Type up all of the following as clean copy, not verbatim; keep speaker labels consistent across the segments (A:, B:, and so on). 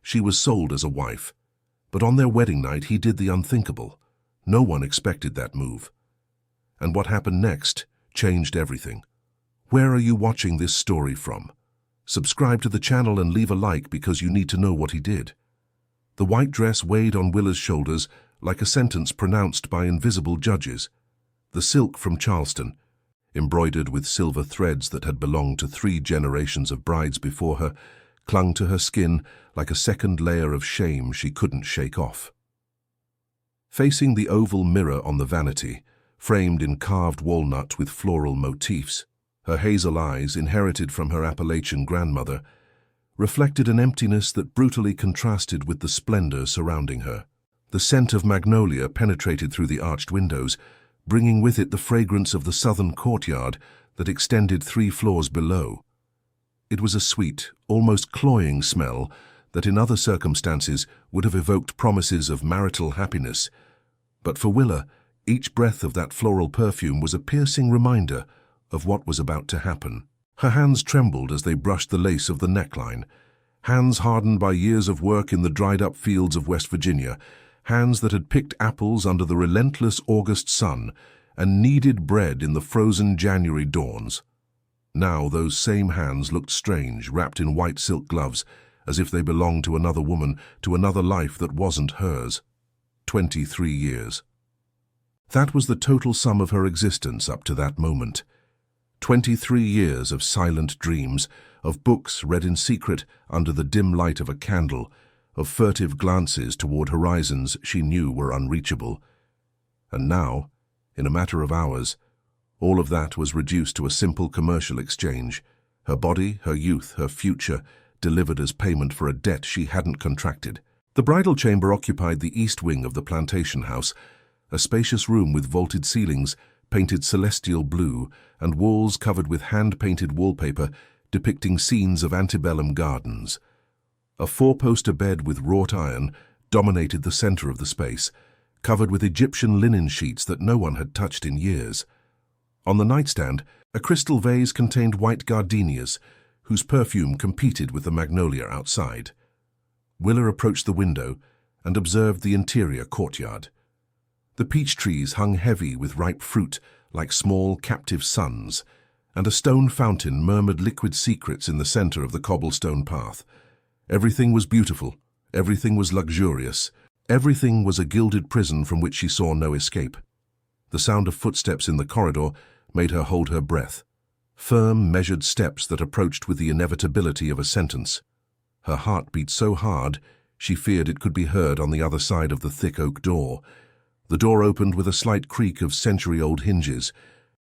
A: She was sold as a wife. But on their wedding night, he did the unthinkable. No one expected that move. And what happened next changed everything. Where are you watching this story from? Subscribe to the channel and leave a like because you need to know what he did. The white dress weighed on Willa's shoulders like a sentence pronounced by invisible judges. The silk from Charleston, embroidered with silver threads that had belonged to 3 generations of brides before her, clung to her skin like a second layer of shame she couldn't shake off. Facing the oval mirror on the vanity, framed in carved walnut with floral motifs, her hazel eyes, inherited from her Appalachian grandmother, reflected an emptiness that brutally contrasted with the splendor surrounding her. The scent of magnolia penetrated through the arched windows, bringing with it the fragrance of the southern courtyard that extended 3 floors below. It was a sweet, almost cloying smell that in other circumstances would have evoked promises of marital happiness. But for Willa, each breath of that floral perfume was a piercing reminder of what was about to happen. Her hands trembled as they brushed the lace of the neckline, hands hardened by years of work in the dried-up fields of West Virginia, hands that had picked apples under the relentless August sun and kneaded bread in the frozen January dawns. Now those same hands looked strange, wrapped in white silk gloves, as if they belonged to another woman, to another life that wasn't hers. 23 years. That was the total sum of her existence up to that moment. 23 years of silent dreams, of books read in secret under the dim light of a candle, of furtive glances toward horizons she knew were unreachable. And now, in a matter of hours, all of that was reduced to a simple commercial exchange. Her body, her youth, her future, delivered as payment for a debt she hadn't contracted. The bridal chamber occupied the east wing of the plantation house, a spacious room with vaulted ceilings, painted celestial blue, and walls covered with hand-painted wallpaper depicting scenes of antebellum gardens. A 4-poster bed with wrought iron dominated the center of the space, covered with Egyptian linen sheets that no one had touched in years. On the nightstand, a crystal vase contained white gardenias, whose perfume competed with the magnolia outside. Willa approached the window and observed the interior courtyard. The peach trees hung heavy with ripe fruit like small captive suns, and a stone fountain murmured liquid secrets in the center of the cobblestone path. Everything was beautiful, everything was luxurious, everything was a gilded prison from which she saw no escape. The sound of footsteps in the corridor made her hold her breath, firm, measured steps that approached with the inevitability of a sentence. Her heart beat so hard she feared it could be heard on the other side of the thick oak door. The door opened with a slight creak of century-old hinges.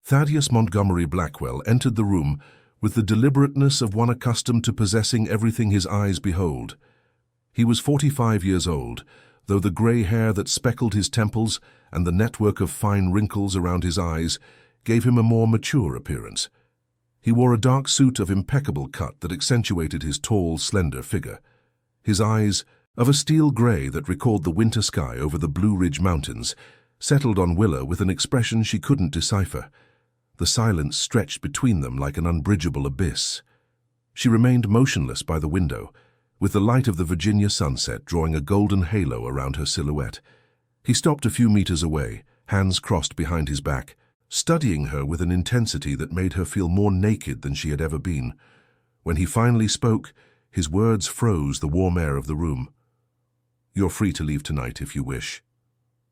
A: Thaddeus Montgomery Blackwell entered the room with the deliberateness of one accustomed to possessing everything his eyes behold. He was 45 years old, though the gray hair that speckled his temples and the network of fine wrinkles around his eyes gave him a more mature appearance. He wore a dark suit of impeccable cut that accentuated his tall, slender figure. His eyes, of a steel gray that recalled the winter sky over the Blue Ridge Mountains, settled on Willa with an expression she couldn't decipher. The silence stretched between them like an unbridgeable abyss. She remained motionless by the window, with the light of the Virginia sunset drawing a golden halo around her silhouette. He stopped a few meters away, hands crossed behind his back, studying her with an intensity that made her feel more naked than she had ever been. When he finally spoke, his words froze the warm air of the room. "You're free to leave tonight if you wish."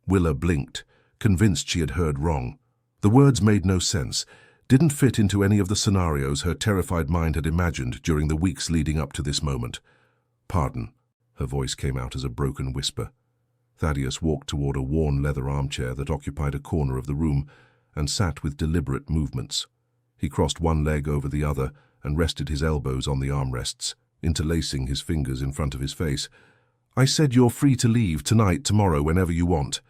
A: Willa blinked, convinced she had heard wrong. The words made no sense, didn't fit into any of the scenarios her terrified mind had imagined during the weeks leading up to this moment. "Pardon," her voice came out as a broken whisper. Thaddeus walked toward a worn leather armchair that occupied a corner of the room and sat with deliberate movements. He crossed one leg over the other and rested his elbows on the armrests, interlacing his fingers in front of his face. "I said you're free to leave tonight, tomorrow, whenever you want.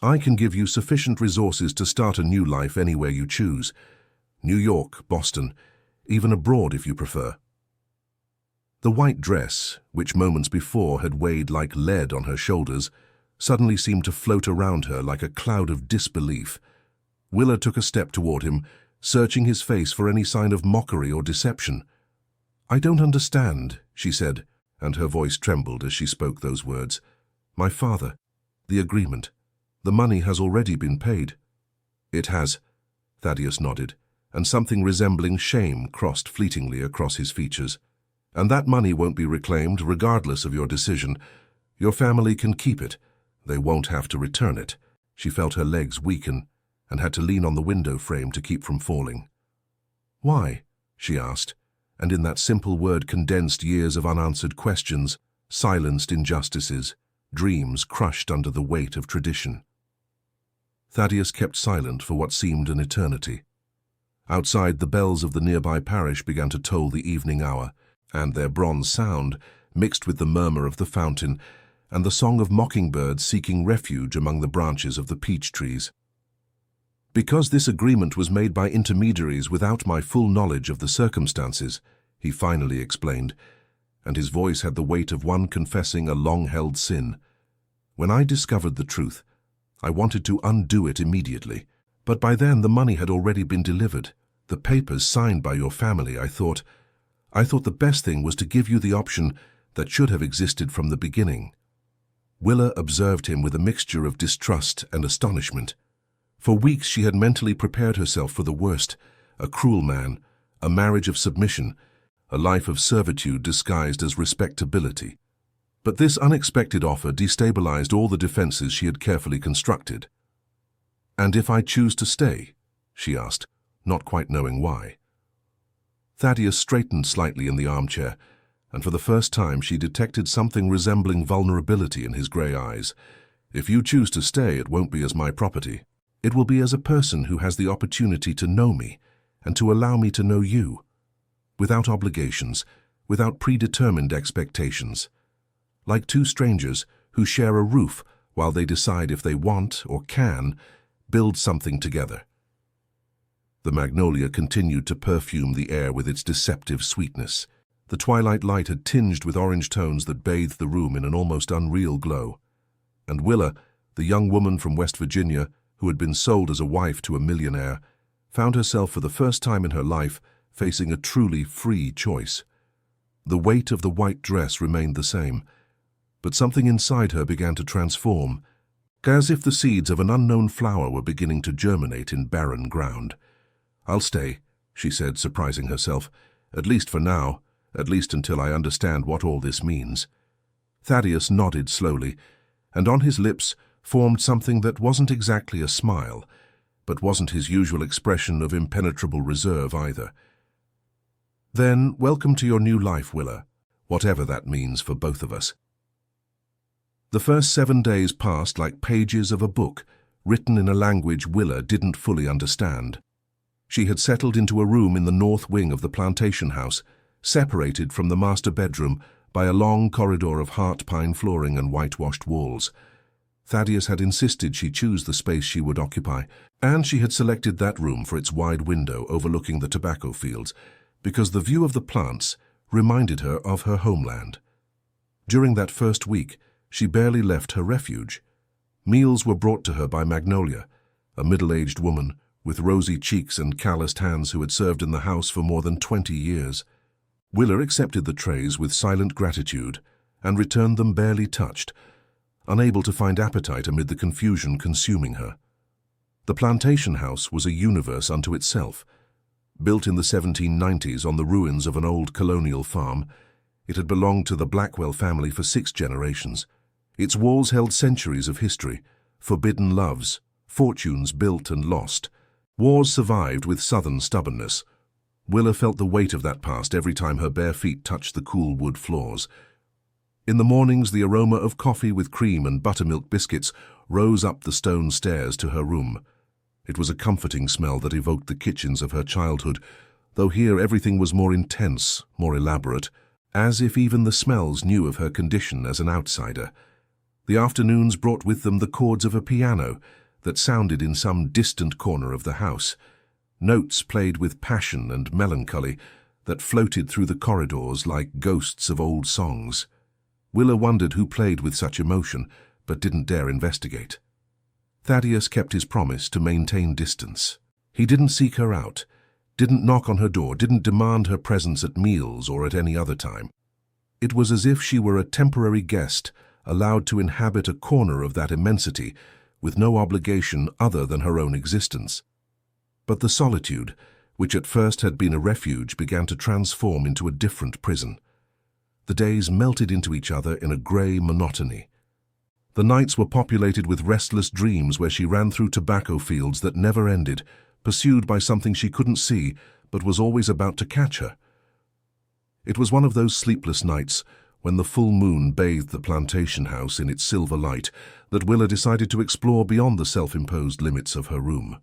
A: I can give you sufficient resources to start a new life anywhere you choose. New York, Boston, even abroad if you prefer." The white dress, which moments before had weighed like lead on her shoulders, suddenly seemed to float around her like a cloud of disbelief. Willa took a step toward him, searching his face for any sign of mockery or deception. "I don't understand," she said, and her voice trembled as she spoke those words. "My father. The agreement. The money has already been paid." "It has," Thaddeus nodded, and something resembling shame crossed fleetingly across his features. "And that money won't be reclaimed regardless of your decision. Your family can keep it. They won't have to return it." She felt her legs weaken and had to lean on the window frame to keep from falling. "Why?" she asked, and in that simple word condensed years of unanswered questions, silenced injustices, dreams crushed under the weight of tradition. Thaddeus kept silent for what seemed an eternity. Outside, the bells of the nearby parish began to toll the evening hour, and their bronze sound, mixed with the murmur of the fountain and the song of mockingbirds seeking refuge among the branches of the peach trees. "Because this agreement was made by intermediaries without my full knowledge of the circumstances," he finally explained, and his voice had the weight of one confessing a long-held sin. "When I discovered the truth, I wanted to undo it immediately. But by then the money had already been delivered. The papers signed by your family, I thought the best thing was to give you the option that should have existed from the beginning." Willa observed him with a mixture of distrust and astonishment. For weeks she had mentally prepared herself for the worst: a cruel man, a marriage of submission, a life of servitude disguised as respectability. But this unexpected offer destabilized all the defenses she had carefully constructed. "And if I choose to stay?" she asked, not quite knowing why. Thaddeus straightened slightly in the armchair, and for the first time she detected something resembling vulnerability in his grey eyes. "If you choose to stay, it won't be as my property. It will be as a person who has the opportunity to know me and to allow me to know you. Without obligations, without predetermined expectations. Like two strangers who share a roof while they decide if they want or can build something together." The magnolia continued to perfume the air with its deceptive sweetness. The twilight light had tinged with orange tones that bathed the room in an almost unreal glow. And Willa, the young woman from West Virginia who had been sold as a wife to a millionaire, found herself for the first time in her life facing a truly free choice. The weight of the white dress remained the same, but something inside her began to transform, as if the seeds of an unknown flower were beginning to germinate in barren ground. "I'll stay," she said, surprising herself, "at least for now, at least until I understand what all this means." Thaddeus nodded slowly, and on his lips formed something that wasn't exactly a smile, but wasn't his usual expression of impenetrable reserve either. "Then, welcome to your new life, Willa, whatever that means for both of us." The first 7 days passed like pages of a book, written in a language Willa didn't fully understand. She had settled into a room in the north wing of the plantation house, separated from the master bedroom by a long corridor of heart pine flooring and whitewashed walls. Thaddeus had insisted she choose the space she would occupy, and she had selected that room for its wide window overlooking the tobacco fields, because the view of the plants reminded her of her homeland. During that first week, she barely left her refuge. Meals were brought to her by Magnolia, a middle-aged woman with rosy cheeks and calloused hands who had served in the house for more than 20 years. Willa accepted the trays with silent gratitude and returned them barely touched, unable to find appetite amid the confusion consuming her. The plantation house was a universe unto itself. Built in the 1790s on the ruins of an old colonial farm, it had belonged to the Blackwell family for 6 generations. Its walls held centuries of history, forbidden loves, fortunes built and lost. Wars survived with southern stubbornness. Willa felt the weight of that past every time her bare feet touched the cool wood floors. In the mornings, the aroma of coffee with cream and buttermilk biscuits rose up the stone stairs to her room. It was a comforting smell that evoked the kitchens of her childhood, though here everything was more intense, more elaborate, as if even the smells knew of her condition as an outsider. The afternoons brought with them the chords of a piano that sounded in some distant corner of the house, notes played with passion and melancholy that floated through the corridors like ghosts of old songs. Willa wondered who played with such emotion, but didn't dare investigate. Thaddeus kept his promise to maintain distance. He didn't seek her out, didn't knock on her door, didn't demand her presence at meals or at any other time. It was as if she were a temporary guest, allowed to inhabit a corner of that immensity, with no obligation other than her own existence. But the solitude, which at first had been a refuge, began to transform into a different prison. The days melted into each other in a grey monotony. The nights were populated with restless dreams where she ran through tobacco fields that never ended, pursued by something she couldn't see but was always about to catch her. It was one of those sleepless nights, when the full moon bathed the plantation house in its silver light, that Willa decided to explore beyond the self-imposed limits of her room.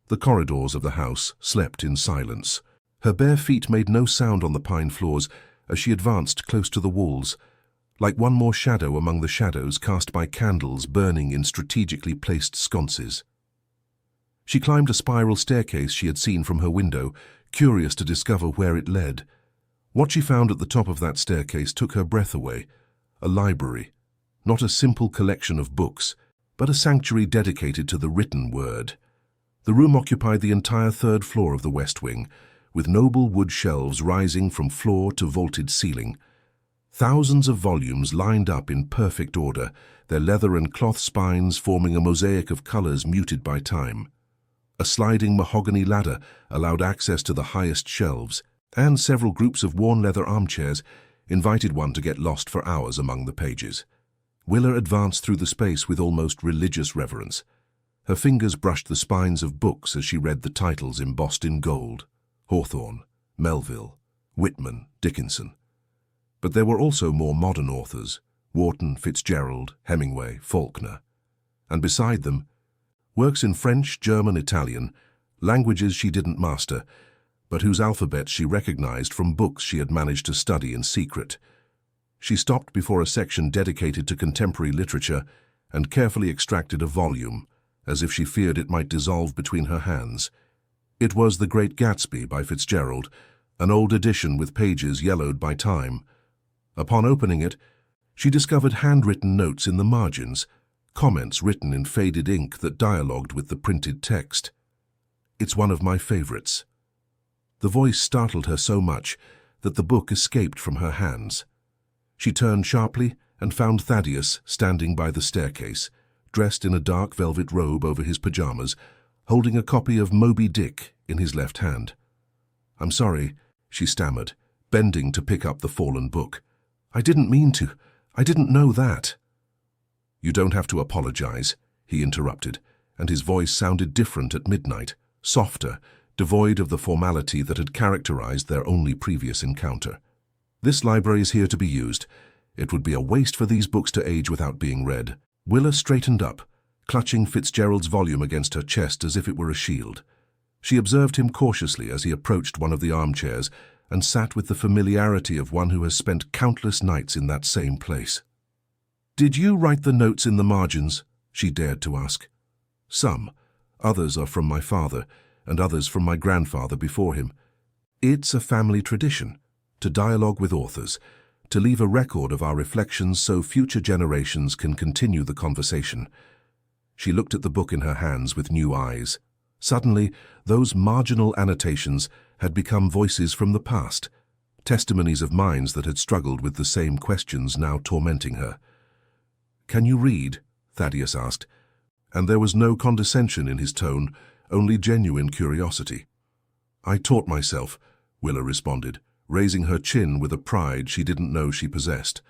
A: The corridors of the house slept in silence. Her bare feet made no sound on the pine floors as she advanced close to the walls, like one more shadow among the shadows cast by candles burning in strategically placed sconces. She climbed a spiral staircase she had seen from her window, curious to discover where it led. What she found at the top of that staircase took her breath away. A library, not a simple collection of books, but a sanctuary dedicated to the written word. The room occupied the entire third floor of the west wing, with noble wood shelves rising from floor to vaulted ceiling. Thousands of volumes lined up in perfect order, their leather and cloth spines forming a mosaic of colors muted by time. A sliding mahogany ladder allowed access to the highest shelves, and several groups of worn leather armchairs invited one to get lost for hours among the pages. Willa advanced through the space with almost religious reverence. Her fingers brushed the spines of books as she read the titles embossed in gold: Hawthorne, Melville, Whitman, Dickinson. But there were also more modern authors: Warton, Fitzgerald, Hemingway, Faulkner. And beside them, works in French, German, Italian, languages she didn't master, but whose alphabets she recognized from books she had managed to study in secret. She stopped before a section dedicated to contemporary literature and carefully extracted a volume, as if she feared it might dissolve between her hands. It was The Great Gatsby by Fitzgerald, an old edition with pages yellowed by time. Upon opening it, she discovered handwritten notes in the margins, comments written in faded ink that dialogued with the printed text. "It's one of my favorites." The voice startled her so much that the book escaped from her hands. She turned sharply and found Thaddeus standing by the staircase, dressed in a dark velvet robe over his pajamas, holding a copy of Moby Dick in his left hand. "I'm sorry," she stammered, bending to pick up the fallen book. "I didn't mean to. I didn't know that." "You don't have to apologize," he interrupted, and his voice sounded different at midnight, softer, devoid of the formality that had characterized their only previous encounter. "This library is here to be used. It would be a waste for these books to age without being read." Willa straightened up, clutching Fitzgerald's volume against her chest as if it were a shield. She observed him cautiously as he approached one of the armchairs and sat with the familiarity of one who has spent countless nights in that same place. "Did you write the notes in the margins?" she dared to ask. "Some. Others are from my father, and others from my grandfather before him. It's a family tradition, to dialogue with authors, to leave a record of our reflections so future generations can continue the conversation." She looked at the book in her hands with new eyes. Suddenly, those marginal annotations had become voices from the past, testimonies of minds that had struggled with the same questions now tormenting her. "Can you read?" Thaddeus asked, and there was no condescension in his tone, only genuine curiosity. "I taught myself," Willa responded, raising her chin with a pride she didn't know she possessed.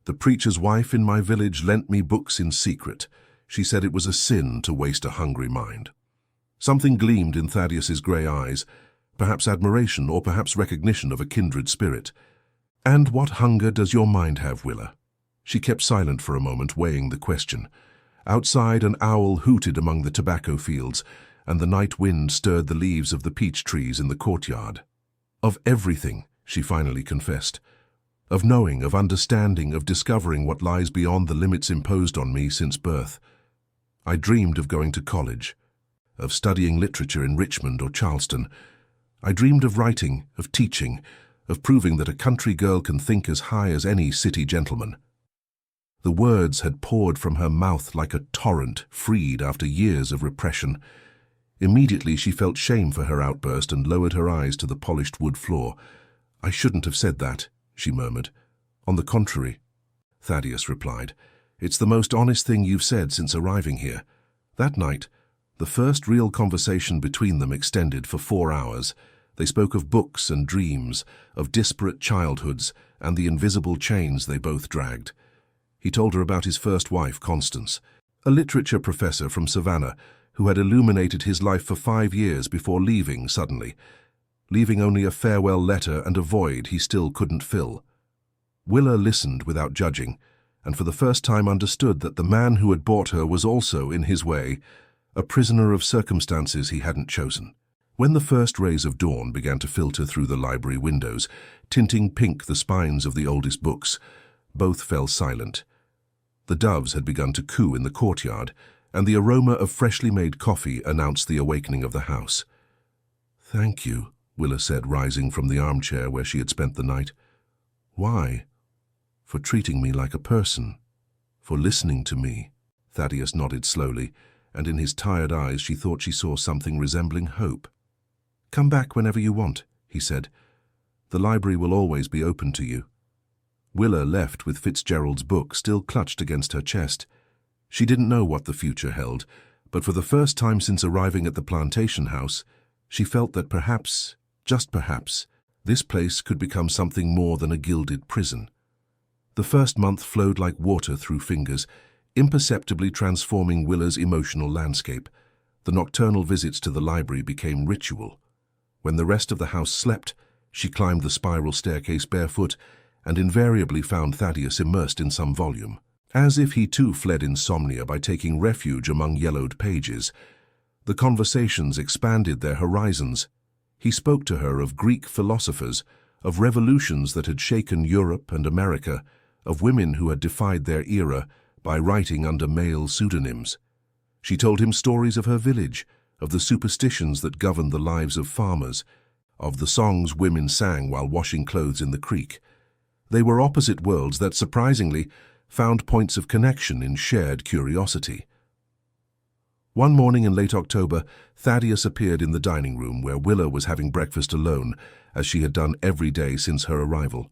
A: "The preacher's wife in my village lent me books in secret. She said it was a sin to waste a hungry mind." Something gleamed in Thaddeus's grey eyes, perhaps admiration or perhaps recognition of a kindred spirit. "And what hunger does your mind have, Willa?" She kept silent for a moment, weighing the question. Outside, an owl hooted among the tobacco fields, and the night wind stirred the leaves of the peach trees in the courtyard. "Of everything," she finally confessed. "Of knowing, of understanding, of discovering what lies beyond the limits imposed on me since birth. I dreamed of going to college, of studying literature in Richmond or Charleston. I dreamed of writing, of teaching, of proving that a country girl can think as high as any city gentleman." The words had poured from her mouth like a torrent freed after years of repression. Immediately she felt shame for her outburst and lowered her eyes to the polished wood floor. "I shouldn't have said that," she murmured. On the contrary, Thaddeus replied, it's the most honest thing you've said since arriving here. That night, the first real conversation between them extended for 4 hours. They spoke of books and dreams, of disparate childhoods, and the invisible chains they both dragged. He told her about his first wife, Constance, a literature professor from Savannah, who had illuminated his life for 5 years before leaving suddenly, leaving only a farewell letter and a void he still couldn't fill. Willa listened without judging, and for the first time understood that the man who had bought her was also, in his way, a prisoner of circumstances he hadn't chosen. When the first rays of dawn began to filter through the library windows, tinting pink the spines of the oldest books, both fell silent. The doves had begun to coo in the courtyard, and the aroma of freshly made coffee announced the awakening of the house. "Thank you," Willa said, rising from the armchair where she had spent the night. "Why?" "For treating me like a person. For listening to me." Thaddeus nodded slowly, and in his tired eyes she thought she saw something resembling hope. "Come back whenever you want," he said. "The library will always be open to you." Willa left with Fitzgerald's book still clutched against her chest. She didn't know what the future held, but for the first time since arriving at the plantation house, she felt that perhaps, just perhaps, this place could become something more than a gilded prison. The first month flowed like water through fingers, imperceptibly transforming Willa's emotional landscape. The nocturnal visits to the library became ritual. When the rest of the house slept, she climbed the spiral staircase barefoot and invariably found Thaddeus immersed in some volume. As if he too fled insomnia by taking refuge among yellowed pages, the conversations expanded their horizons. He spoke to her of Greek philosophers, of revolutions that had shaken Europe and America, of women who had defied their era by writing under male pseudonyms. She told him stories of her village, of the superstitions that governed the lives of farmers, of the songs women sang while washing clothes in the creek. They were opposite worlds that, surprisingly, found points of connection in shared curiosity. One morning in late October, Thaddeus appeared in the dining room where Willa was having breakfast alone, as she had done every day since her arrival.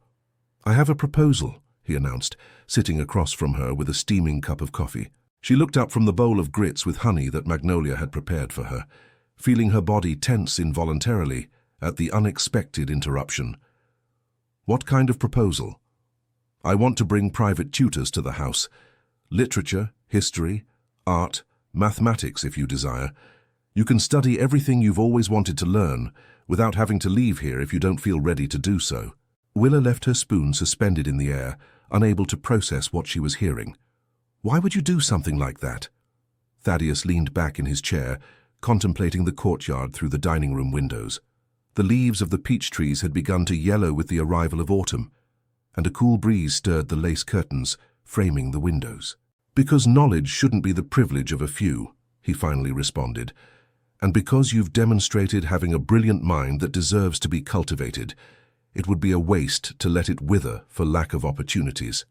A: "I have a proposal," he announced, sitting across from her with a steaming cup of coffee. She looked up from the bowl of grits with honey that Magnolia had prepared for her, feeling her body tense involuntarily at the unexpected interruption. "What kind of proposal?" "I want to bring private tutors to the house. Literature, history, art, mathematics if you desire. You can study everything you've always wanted to learn without having to leave here if you don't feel ready to do so." Willa left her spoon suspended in the air, unable to process what she was hearing. "Why would you do something like that?" Thaddeus leaned back in his chair, contemplating the courtyard through the dining room windows. The leaves of the peach trees had begun to yellow with the arrival of autumn, and a cool breeze stirred the lace curtains, framing the windows. "Because knowledge shouldn't be the privilege of a few," he finally responded, "and because you've demonstrated having a brilliant mind that deserves to be cultivated, it would be a waste to let it wither for lack of opportunities."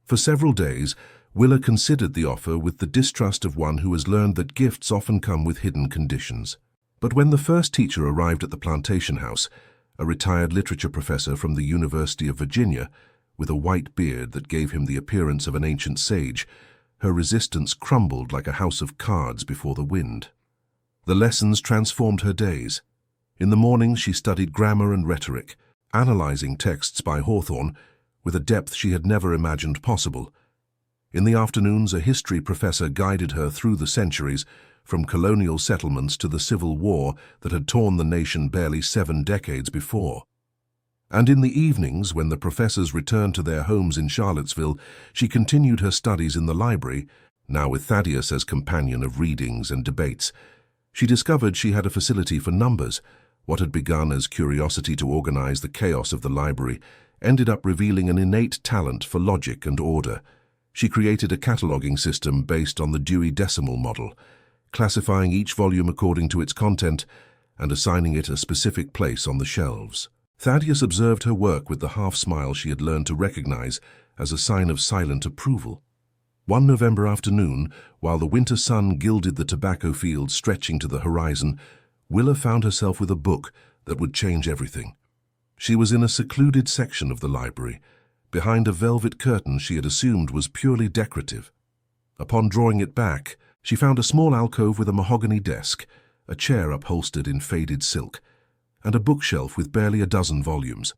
A: For several days, Willa considered the offer with the distrust of one who has learned that gifts often come with hidden conditions. But when the first teacher arrived at the plantation house, a retired literature professor from the University of Virginia, with a white beard that gave him the appearance of an ancient sage, her resistance crumbled like a house of cards before the wind. The lessons transformed her days. In the mornings she studied grammar and rhetoric, analyzing texts by Hawthorne with a depth she had never imagined possible. In the afternoons, a history professor guided her through the centuries, from colonial settlements to the Civil War that had torn the nation barely 7 decades before. And in the evenings, when the professors returned to their homes in Charlottesville, she continued her studies in the library, now with Thaddeus as companion of readings and debates. She discovered she had a facility for numbers. What had begun as curiosity to organize the chaos of the library ended up revealing an innate talent for logic and order. She created a cataloging system based on the Dewey Decimal Model, classifying each volume according to its content and assigning it a specific place on the shelves. Thaddeus observed her work with the half-smile she had learned to recognize as a sign of silent approval. One November afternoon, while the winter sun gilded the tobacco fields stretching to the horizon, Willa found herself with a book that would change everything. She was in a secluded section of the library, behind a velvet curtain she had assumed was purely decorative. Upon drawing it back, she found a small alcove with a mahogany desk, a chair upholstered in faded silk, and a bookshelf with barely a dozen volumes.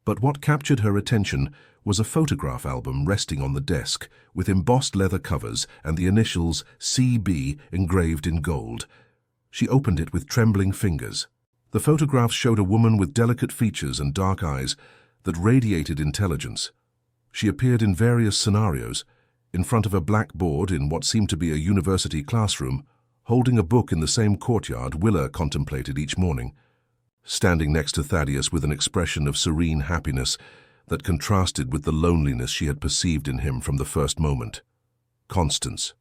A: But what captured her attention was a photograph album resting on the desk with embossed leather covers and the initials CB engraved in gold. She opened it with trembling fingers. The photographs showed a woman with delicate features and dark eyes that radiated intelligence. She appeared in various scenarios, in front of a black board in what seemed to be a university classroom, holding a book in the same courtyard Willa contemplated each morning, standing next to Thaddeus with an expression of serene happiness that contrasted with the loneliness she had perceived in him from the first moment. Constance,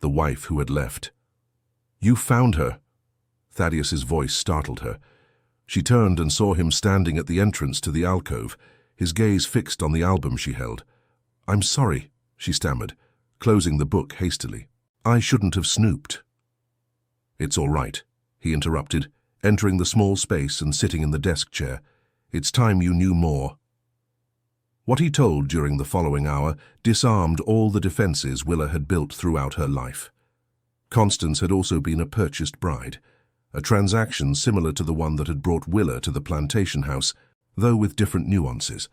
A: the wife who had left. "You found her." Thaddeus's voice startled her. She turned and saw him standing at the entrance to the alcove, his gaze fixed on the album she held. "I'm sorry," she stammered, closing the book hastily. "I shouldn't have snooped." "It's all right," he interrupted, entering the small space and sitting in the desk chair. "It's time you knew more." What he told during the following hour disarmed all the defenses Willa had built throughout her life. Constance had also been a purchased bride, a transaction similar to the one that had brought Willa to the plantation house, though with different nuances.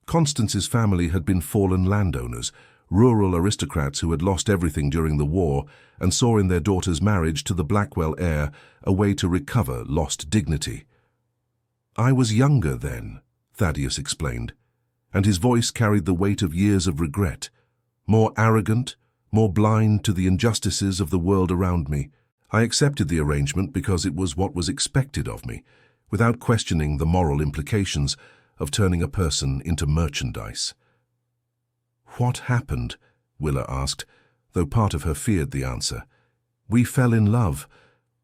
A: Constance's family had been fallen landowners, rural aristocrats who had lost everything during the war and saw in their daughter's marriage to the Blackwell heir a way to recover lost dignity. "I was younger then," Thaddeus explained, and his voice carried the weight of years of regret, more arrogant, more blind to the injustices of the world around me. I accepted the arrangement because it was what was expected of me, without questioning the moral implications of turning a person into merchandise. "What happened?" Willa asked, though part of her feared the answer. "We fell in love,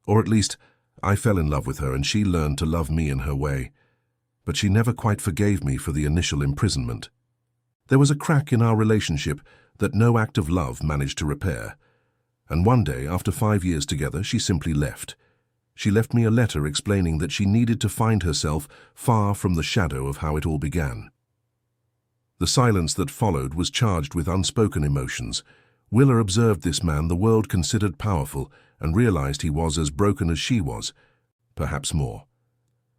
A: or at least I fell in love with her and she learned to love me in her way. But she never quite forgave me for the initial imprisonment. There was a crack in our relationship that no act of love managed to repair. And one day, after 5 years together, she simply left. She left me a letter explaining that she needed to find herself far from the shadow of how it all began." The silence that followed was charged with unspoken emotions. Willa observed this man the world considered powerful and realized he was as broken as she was, perhaps more.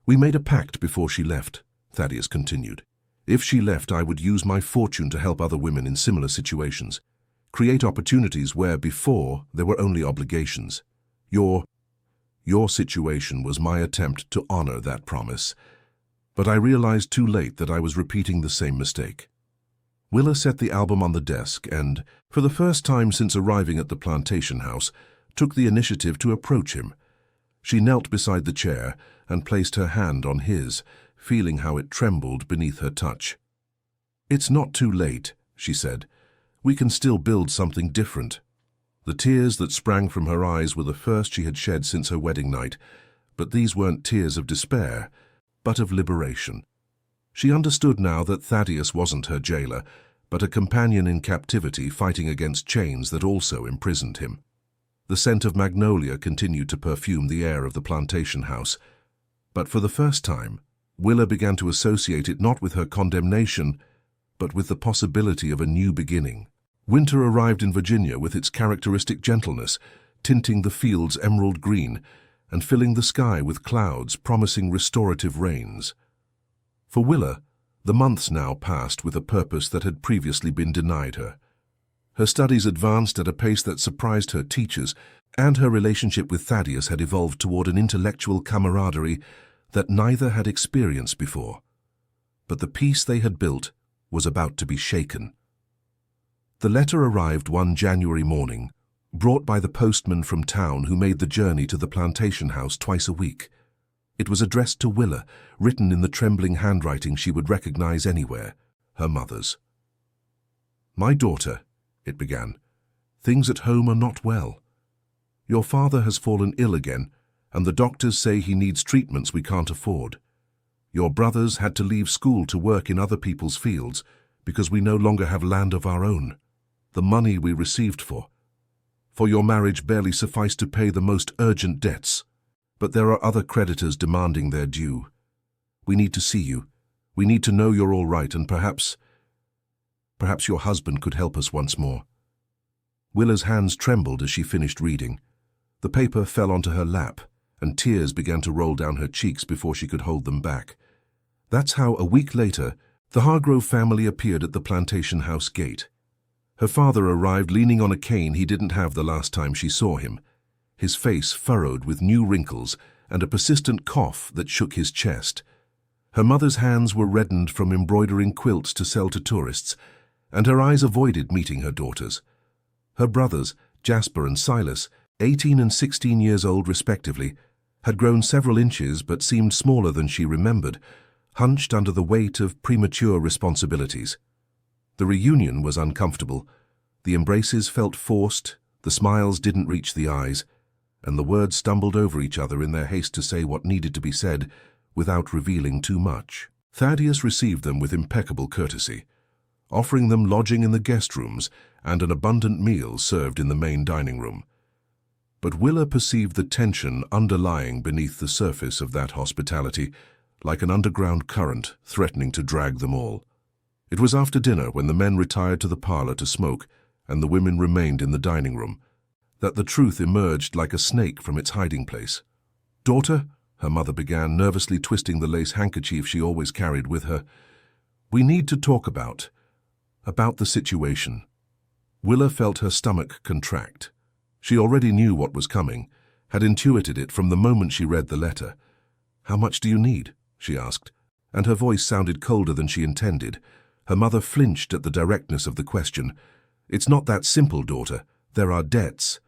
A: "We made a pact before she left," Thaddeus continued. "If she left, I would use my fortune to help other women in similar situations, create opportunities where before there were only obligations. Your situation was my attempt to honor that promise. But I realized too late that I was repeating the same mistake." Willa set the album on the desk and, for the first time since arriving at the plantation house, took the initiative to approach him. She knelt beside the chair and placed her hand on his, feeling how it trembled beneath her touch. "It's not too late," she said. "We can still build something different." The tears that sprang from her eyes were the first she had shed since her wedding night, but these weren't tears of despair, but of liberation. She understood now that Thaddeus wasn't her jailer, but a companion in captivity fighting against chains that also imprisoned him. The scent of magnolia continued to perfume the air of the plantation house, but for the first time, Willa began to associate it not with her condemnation, but with the possibility of a new beginning. Winter arrived in Virginia with its characteristic gentleness, tinting the fields emerald green and filling the sky with clouds promising restorative rains. For Willa, the months now passed with a purpose that had previously been denied her. Her studies advanced at a pace that surprised her teachers, and her relationship with Thaddeus had evolved toward an intellectual camaraderie that neither had experienced before. But the peace they had built was about to be shaken. The letter arrived one January morning, brought by the postman from town who made the journey to the plantation house twice a week. It was addressed to Willa, written in the trembling handwriting she would recognize anywhere, her mother's. "My daughter," it began, "things at home are not well. Your father has fallen ill again, and the doctors say he needs treatments we can't afford. Your brothers had to leave school to work in other people's fields because we no longer have land of our own. The money we received for your marriage barely sufficed to pay the most urgent debts, but there are other creditors demanding their due. We need to see you. We need to know you're all right, and perhaps your husband could help us once more." Willa's hands trembled as she finished reading. The paper fell onto her lap, and tears began to roll down her cheeks before she could hold them back. That's how, a week later, the Hargrove family appeared at the plantation house gate. Her father arrived leaning on a cane he didn't have the last time she saw him, his face furrowed with new wrinkles and a persistent cough that shook his chest. Her mother's hands were reddened from embroidering quilts to sell to tourists, and her eyes avoided meeting her daughters. Her brothers, Jasper and Silas, 18 and 16 years old respectively, had grown several inches but seemed smaller than she remembered, hunched under the weight of premature responsibilities. The reunion was uncomfortable. The embraces felt forced, the smiles didn't reach the eyes, and the words stumbled over each other in their haste to say what needed to be said without revealing too much. Thaddeus received them with impeccable courtesy, offering them lodging in the guest rooms and an abundant meal served in the main dining room. But Willa perceived the tension underlying beneath the surface of that hospitality, like an underground current threatening to drag them all. It was after dinner, when the men retired to the parlor to smoke and the women remained in the dining room, that the truth emerged like a snake from its hiding place. "Daughter," her mother began, nervously twisting the lace handkerchief she always carried with her, "we need to talk about the situation." Willa felt her stomach contract. She already knew what was coming, had intuited it from the moment she read the letter. "How much do you need?" she asked, and her voice sounded colder than she intended. Her mother flinched at the directness of the question. "It's not that simple, daughter. There are debts.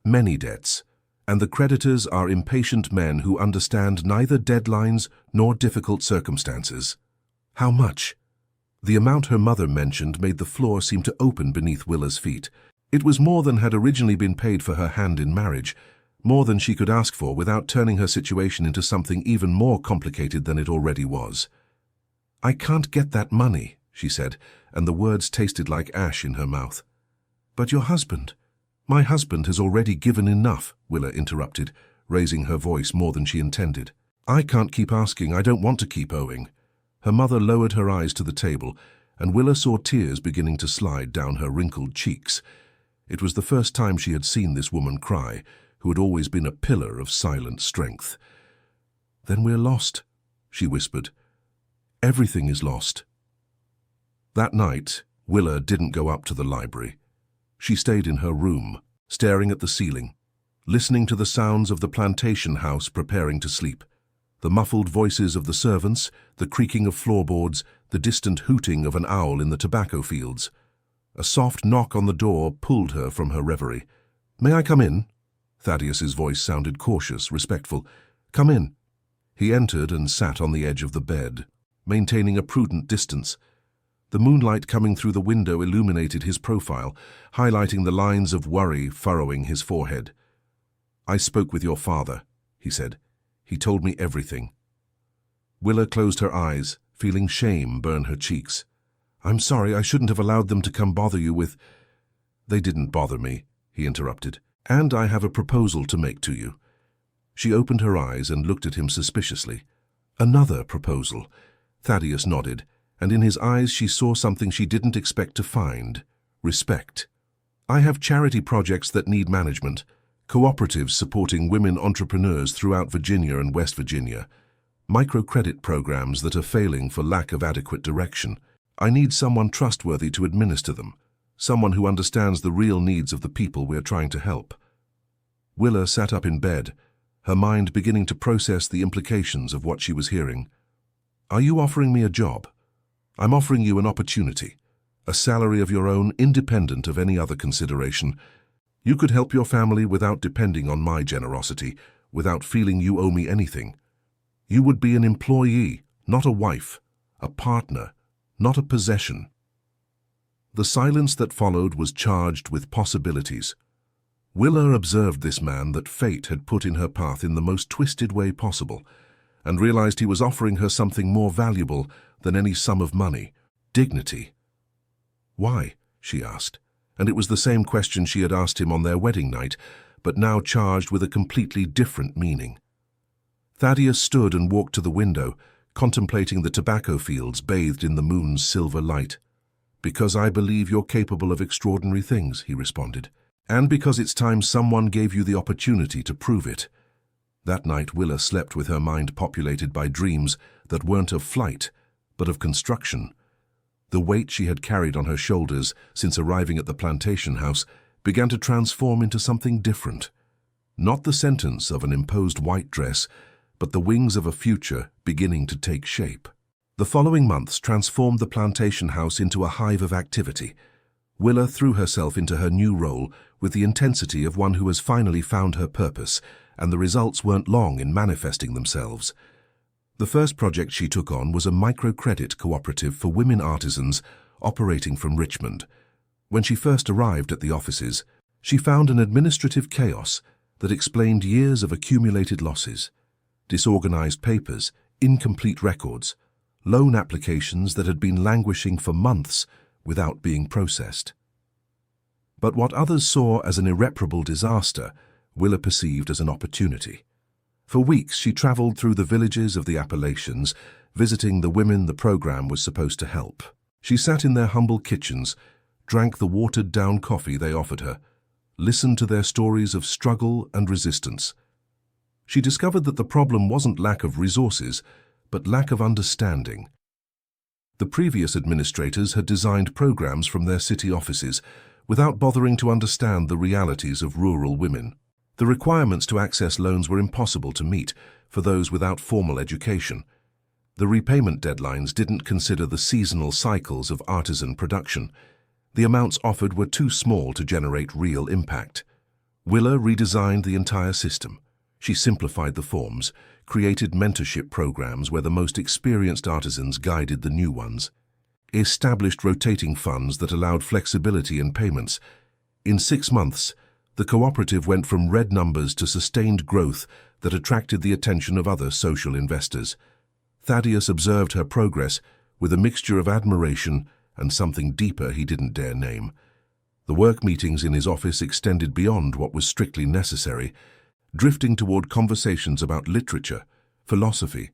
A: Many debts. And the creditors are impatient men who understand neither deadlines nor difficult circumstances." "How much?" The amount her mother mentioned made the floor seem to open beneath Willa's feet. It was more than had originally been paid for her hand in marriage, more than she could ask for without turning her situation into something even more complicated than it already was. "I can't get that money," she said, and the words tasted like ash in her mouth. "But your husband—" "My husband has already given enough," Willa interrupted, raising her voice more than she intended. "I can't keep asking. I don't want to keep owing." Her mother lowered her eyes to the table, and Willa saw tears beginning to slide down her wrinkled cheeks. It was the first time she had seen this woman cry, who had always been a pillar of silent strength. "Then we're lost," she whispered. "Everything is lost." That night, Willa didn't go up to the library. She stayed in her room, staring at the ceiling, listening to the sounds of the plantation house preparing to sleep. The muffled voices of the servants, the creaking of floorboards, the distant hooting of an owl in the tobacco fields. A soft knock on the door pulled her from her reverie. "May I come in?" Thaddeus's voice sounded cautious, respectful. "Come in." He entered and sat on the edge of the bed, maintaining a prudent distance. The moonlight coming through the window illuminated his profile, highlighting the lines of worry furrowing his forehead. "I spoke with your father," he said. "He told me everything." Willa closed her eyes, feeling shame burn her cheeks. "I'm sorry, I shouldn't have allowed them to come bother you with—" "They didn't bother me," he interrupted. "And I have a proposal to make to you." She opened her eyes and looked at him suspiciously. "Another proposal." Thaddeus nodded, and in his eyes she saw something she didn't expect to find: respect. "I have charity projects that need management, cooperatives supporting women entrepreneurs throughout Virginia and West Virginia, microcredit programs that are failing for lack of adequate direction. I need someone trustworthy to administer them, someone who understands the real needs of the people we're trying to help." Willa sat up in bed, her mind beginning to process the implications of what she was hearing. "Are you offering me a job?" "I'm offering you an opportunity, a salary of your own, independent of any other consideration. You could help your family without depending on my generosity, without feeling you owe me anything. You would be an employee, not a wife, a partner, not a possession." The silence that followed was charged with possibilities. Willa observed this man that fate had put in her path in the most twisted way possible, and realized he was offering her something more valuable than any sum of money: dignity. "Why?" she asked, and it was the same question she had asked him on their wedding night, but now charged with a completely different meaning. Thaddeus stood and walked to the window, contemplating the tobacco fields bathed in the moon's silver light. "Because I believe you're capable of extraordinary things," he responded. "And because it's time someone gave you the opportunity to prove it." That night, Willa slept with her mind populated by dreams that weren't of flight, but of construction. The weight she had carried on her shoulders since arriving at the plantation house began to transform into something different. Not the sentence of an imposed white dress, but the wings of a future beginning to take shape. The following months transformed the plantation house into a hive of activity. Willa threw herself into her new role with the intensity of one who has finally found her purpose, and the results weren't long in manifesting themselves. The first project she took on was a microcredit cooperative for women artisans operating from Richmond. When she first arrived at the offices, she found an administrative chaos that explained years of accumulated losses. Disorganized papers, incomplete records, loan applications that had been languishing for months without being processed. But what others saw as an irreparable disaster, Willa perceived as an opportunity. For weeks she traveled through the villages of the Appalachians, visiting the women the program was supposed to help. She sat in their humble kitchens, drank the watered-down coffee they offered her, listened to their stories of struggle and resistance. She discovered that the problem wasn't lack of resources, but lack of understanding. The previous administrators had designed programs from their city offices without bothering to understand the realities of rural women. The requirements to access loans were impossible to meet for those without formal education. The repayment deadlines didn't consider the seasonal cycles of artisan production. The amounts offered were too small to generate real impact. Willa redesigned the entire system. She simplified the forms, created mentorship programs where the most experienced artisans guided the new ones, established rotating funds that allowed flexibility in payments. In 6 months, the cooperative went from red numbers to sustained growth that attracted the attention of other social investors. Thaddeus observed her progress with a mixture of admiration and something deeper he didn't dare name. The work meetings in his office extended beyond what was strictly necessary, drifting toward conversations about literature, philosophy,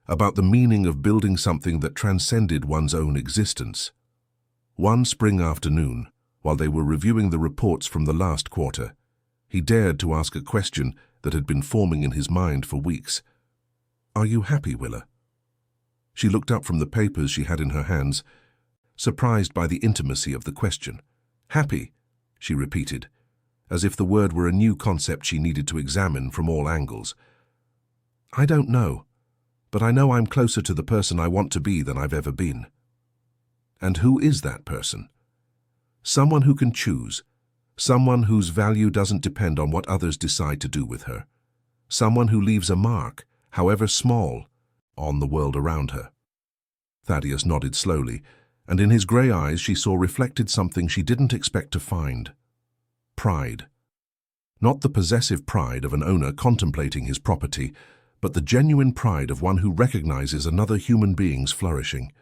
A: about the meaning of building something that transcended one's own existence. One spring afternoon, while they were reviewing the reports from the last quarter, he dared to ask a question that had been forming in his mind for weeks. "Are you happy, Willa?" She looked up from the papers she had in her hands, surprised by the intimacy of the question. "Happy," she repeated, as if the word were a new concept she needed to examine from all angles. "I don't know, but I know I'm closer to the person I want to be than I've ever been." "And who is that person?" "Someone who can choose, someone whose value doesn't depend on what others decide to do with her, someone who leaves a mark, however small, on the world around her." Thaddeus nodded slowly, and in his grey eyes she saw reflected something she didn't expect to find. Pride. Not the possessive pride of an owner contemplating his property, but the genuine pride of one who recognizes another human being's flourishing.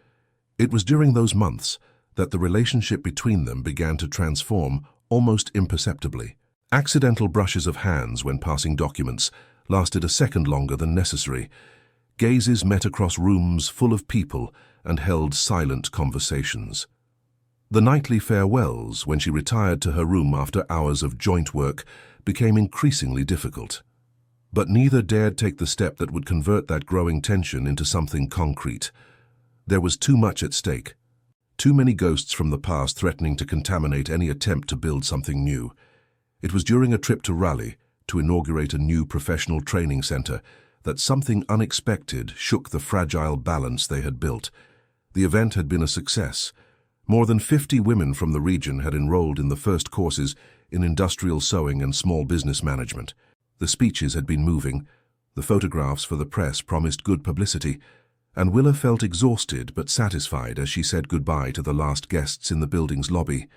A: It was during those months that the relationship between them began to transform almost imperceptibly. Accidental brushes of hands when passing documents lasted a second longer than necessary. Gazes met across rooms full of people and held silent conversations. The nightly farewells, when she retired to her room after hours of joint work, became increasingly difficult. But neither dared take the step that would convert that growing tension into something concrete. There was too much at stake. Too many ghosts from the past threatening to contaminate any attempt to build something new. It was during a trip to Raleigh, to inaugurate a new professional training center, that something unexpected shook the fragile balance they had built. The event had been a success. More than 50 women from the region had enrolled in the first courses in industrial sewing and small business management. The speeches had been moving, the photographs for the press promised good publicity, and Willa felt exhausted but satisfied as she said goodbye to the last guests in the building's lobby.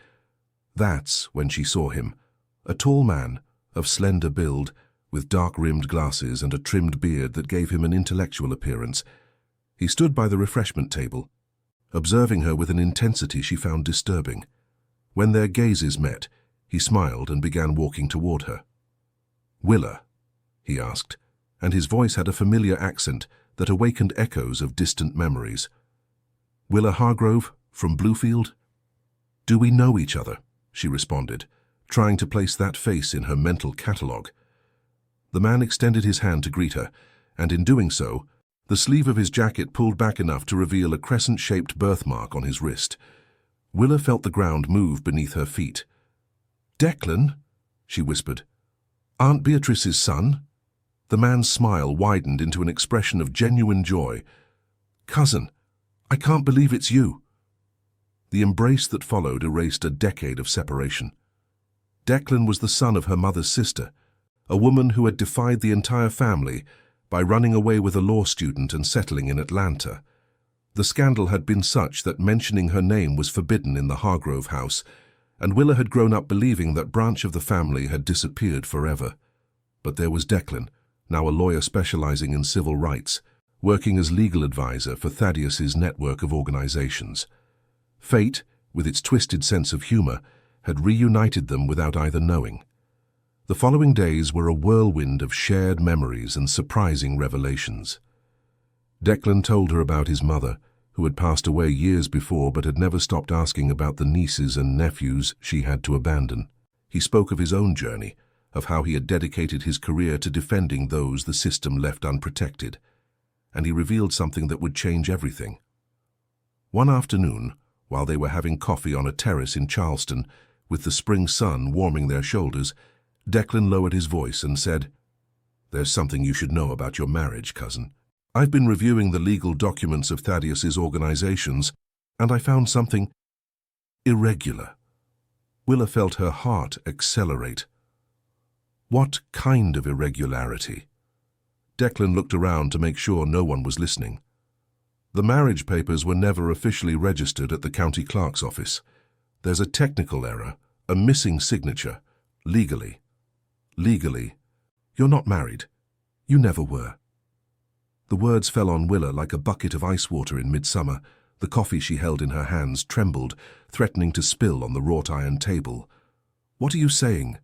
A: That's when she saw him, a tall man, of slender build, with dark-rimmed glasses and a trimmed beard that gave him an intellectual appearance. He stood by the refreshment table, observing her with an intensity she found disturbing. When their gazes met, he smiled and began walking toward her. "Willa?" he asked, and his voice had a familiar accent that awakened echoes of distant memories. "Willa Hargrove, from Bluefield?" "Do we know each other?" she responded, trying to place that face in her mental catalogue. The man extended his hand to greet her, and in doing so, the sleeve of his jacket pulled back enough to reveal a crescent-shaped birthmark on his wrist. Willa felt the ground move beneath her feet. "Declan?" she whispered. "Aunt Beatrice's son?" The man's smile widened into an expression of genuine joy. "Cousin, I can't believe it's you." The embrace that followed erased a decade of separation. Declan was the son of her mother's sister, a woman who had defied the entire family by running away with a law student and settling in Atlanta. The scandal had been such that mentioning her name was forbidden in the Hargrove house, and Willa had grown up believing that branch of the family had disappeared forever. But there was Declan, now a lawyer specializing in civil rights, working as legal advisor for Thaddeus's network of organizations. Fate, with its twisted sense of humor, had reunited them without either knowing. The following days were a whirlwind of shared memories and surprising revelations. Declan told her about his mother, who had passed away years before but had never stopped asking about the nieces and nephews she had to abandon. He spoke of his own journey, of how he had dedicated his career to defending those the system left unprotected, and he revealed something that would change everything. One afternoon, while they were having coffee on a terrace in Charleston, with the spring sun warming their shoulders, Declan lowered his voice and said, "There's something you should know about your marriage, cousin. I've been reviewing the legal documents of Thaddeus's organizations, and I found something irregular." Willa felt her heart accelerate. What kind of irregularity? Declan looked around to make sure no one was listening. The marriage papers were never officially registered at the county clerk's office. There's a technical error, a missing signature. Legally. Legally. You're not married. You never were. The words fell on Willa like a bucket of ice water in midsummer. The coffee she held in her hands trembled, threatening to spill on the wrought-iron table. "What are you saying?"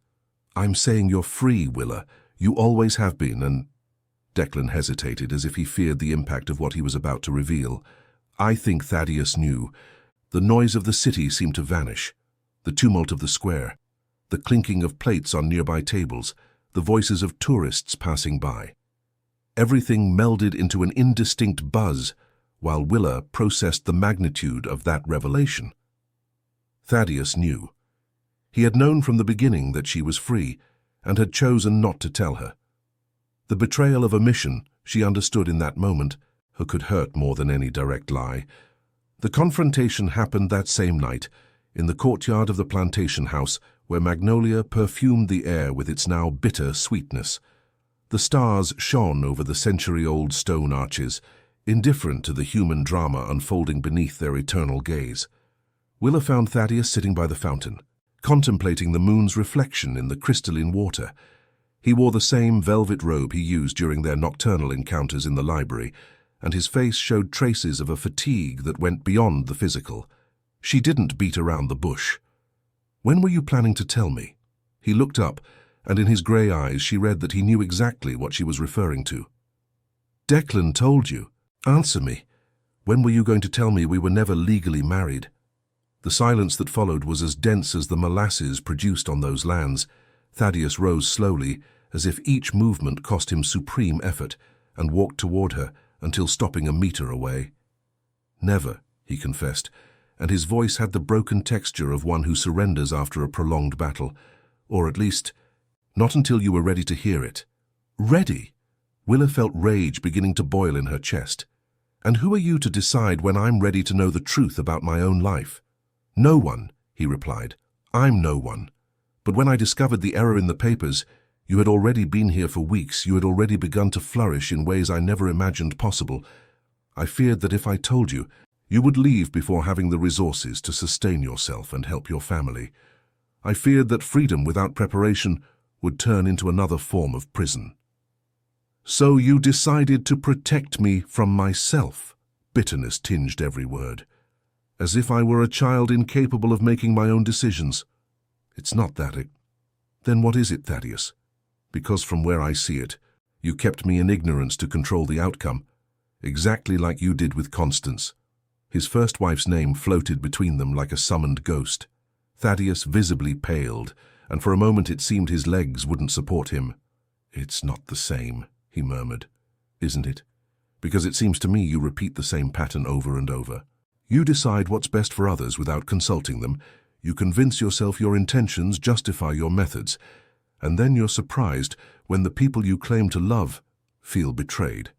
A: "I'm saying you're free, Willa. You always have been, and—" Declan hesitated as if he feared the impact of what he was about to reveal. "I think Thaddeus knew." The noise of the city seemed to vanish. The tumult of the square, the clinking of plates on nearby tables, the voices of tourists passing by. Everything melded into an indistinct buzz, while Willa processed the magnitude of that revelation. Thaddeus knew. He had known from the beginning that she was free, and had chosen not to tell her. The betrayal of a mission, she understood in that moment, could hurt more than any direct lie. The confrontation happened that same night, in the courtyard of the plantation house, where magnolia perfumed the air with its now bitter sweetness. The stars shone over the century-old stone arches, indifferent to the human drama unfolding beneath their eternal gaze. Willa found Thaddeus sitting by the fountain, contemplating the moon's reflection in the crystalline water. He wore the same velvet robe he used during their nocturnal encounters in the library, and his face showed traces of a fatigue that went beyond the physical. She didn't beat around the bush. "When were you planning to tell me?" He looked up, and in his grey eyes she read that he knew exactly what she was referring to. "Declan told you. Answer me. When were you going to tell me we were never legally married?" The silence that followed was as dense as the molasses produced on those lands. Thaddeus rose slowly, as if each movement cost him supreme effort, and walked toward her until stopping a meter away. "Never," he confessed, and his voice had the broken texture of one who surrenders after a prolonged battle, or at least, not until you were ready to hear it. Ready? Willa felt rage beginning to boil in her chest. "And who are you to decide when I'm ready to know the truth about my own life?" "No one," he replied. "I'm no one. But when I discovered the error in the papers, you had already been here for weeks. You had already begun to flourish in ways I never imagined possible. I feared that if I told you, you would leave before having the resources to sustain yourself and help your family. I feared that freedom without preparation would turn into another form of prison." "So you decided to protect me from myself." Bitterness tinged every word. "As if I were a child incapable of making my own decisions." "It's not that. Then what is it, Thaddeus?" "Because from where I see it, you kept me in ignorance to control the outcome. exactly like you did with Constance." His first wife's name floated between them like a summoned ghost. Thaddeus visibly paled, and for a moment it seemed his legs wouldn't support him. "It's not the same," he murmured. "Isn't it? Because it seems to me you repeat the same pattern over and over. You decide what's best for others without consulting them. You convince yourself your intentions justify your methods, and then you're surprised when the people you claim to love feel betrayed."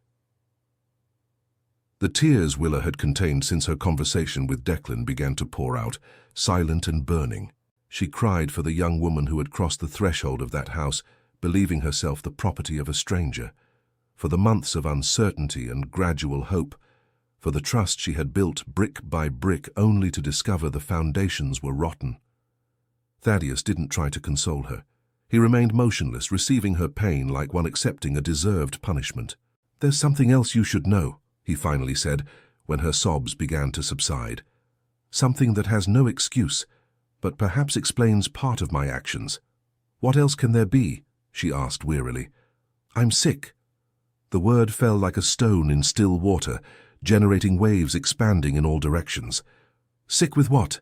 A: The tears Willa had contained since her conversation with Declan began to pour out, silent and burning. She cried for the young woman who had crossed the threshold of that house, believing herself the property of a stranger, for the months of uncertainty and gradual hope, for the trust she had built brick by brick only to discover the foundations were rotten. Thaddeus didn't try to console her. He remained motionless, receiving her pain like one accepting a deserved punishment. "There's something else you should know," he finally said, when her sobs began to subside. "Something that has no excuse, but perhaps explains part of my actions." "What else can there be?" she asked wearily. "I'm sick." The word fell like a stone in still water, generating waves expanding in all directions. "Sick with what?"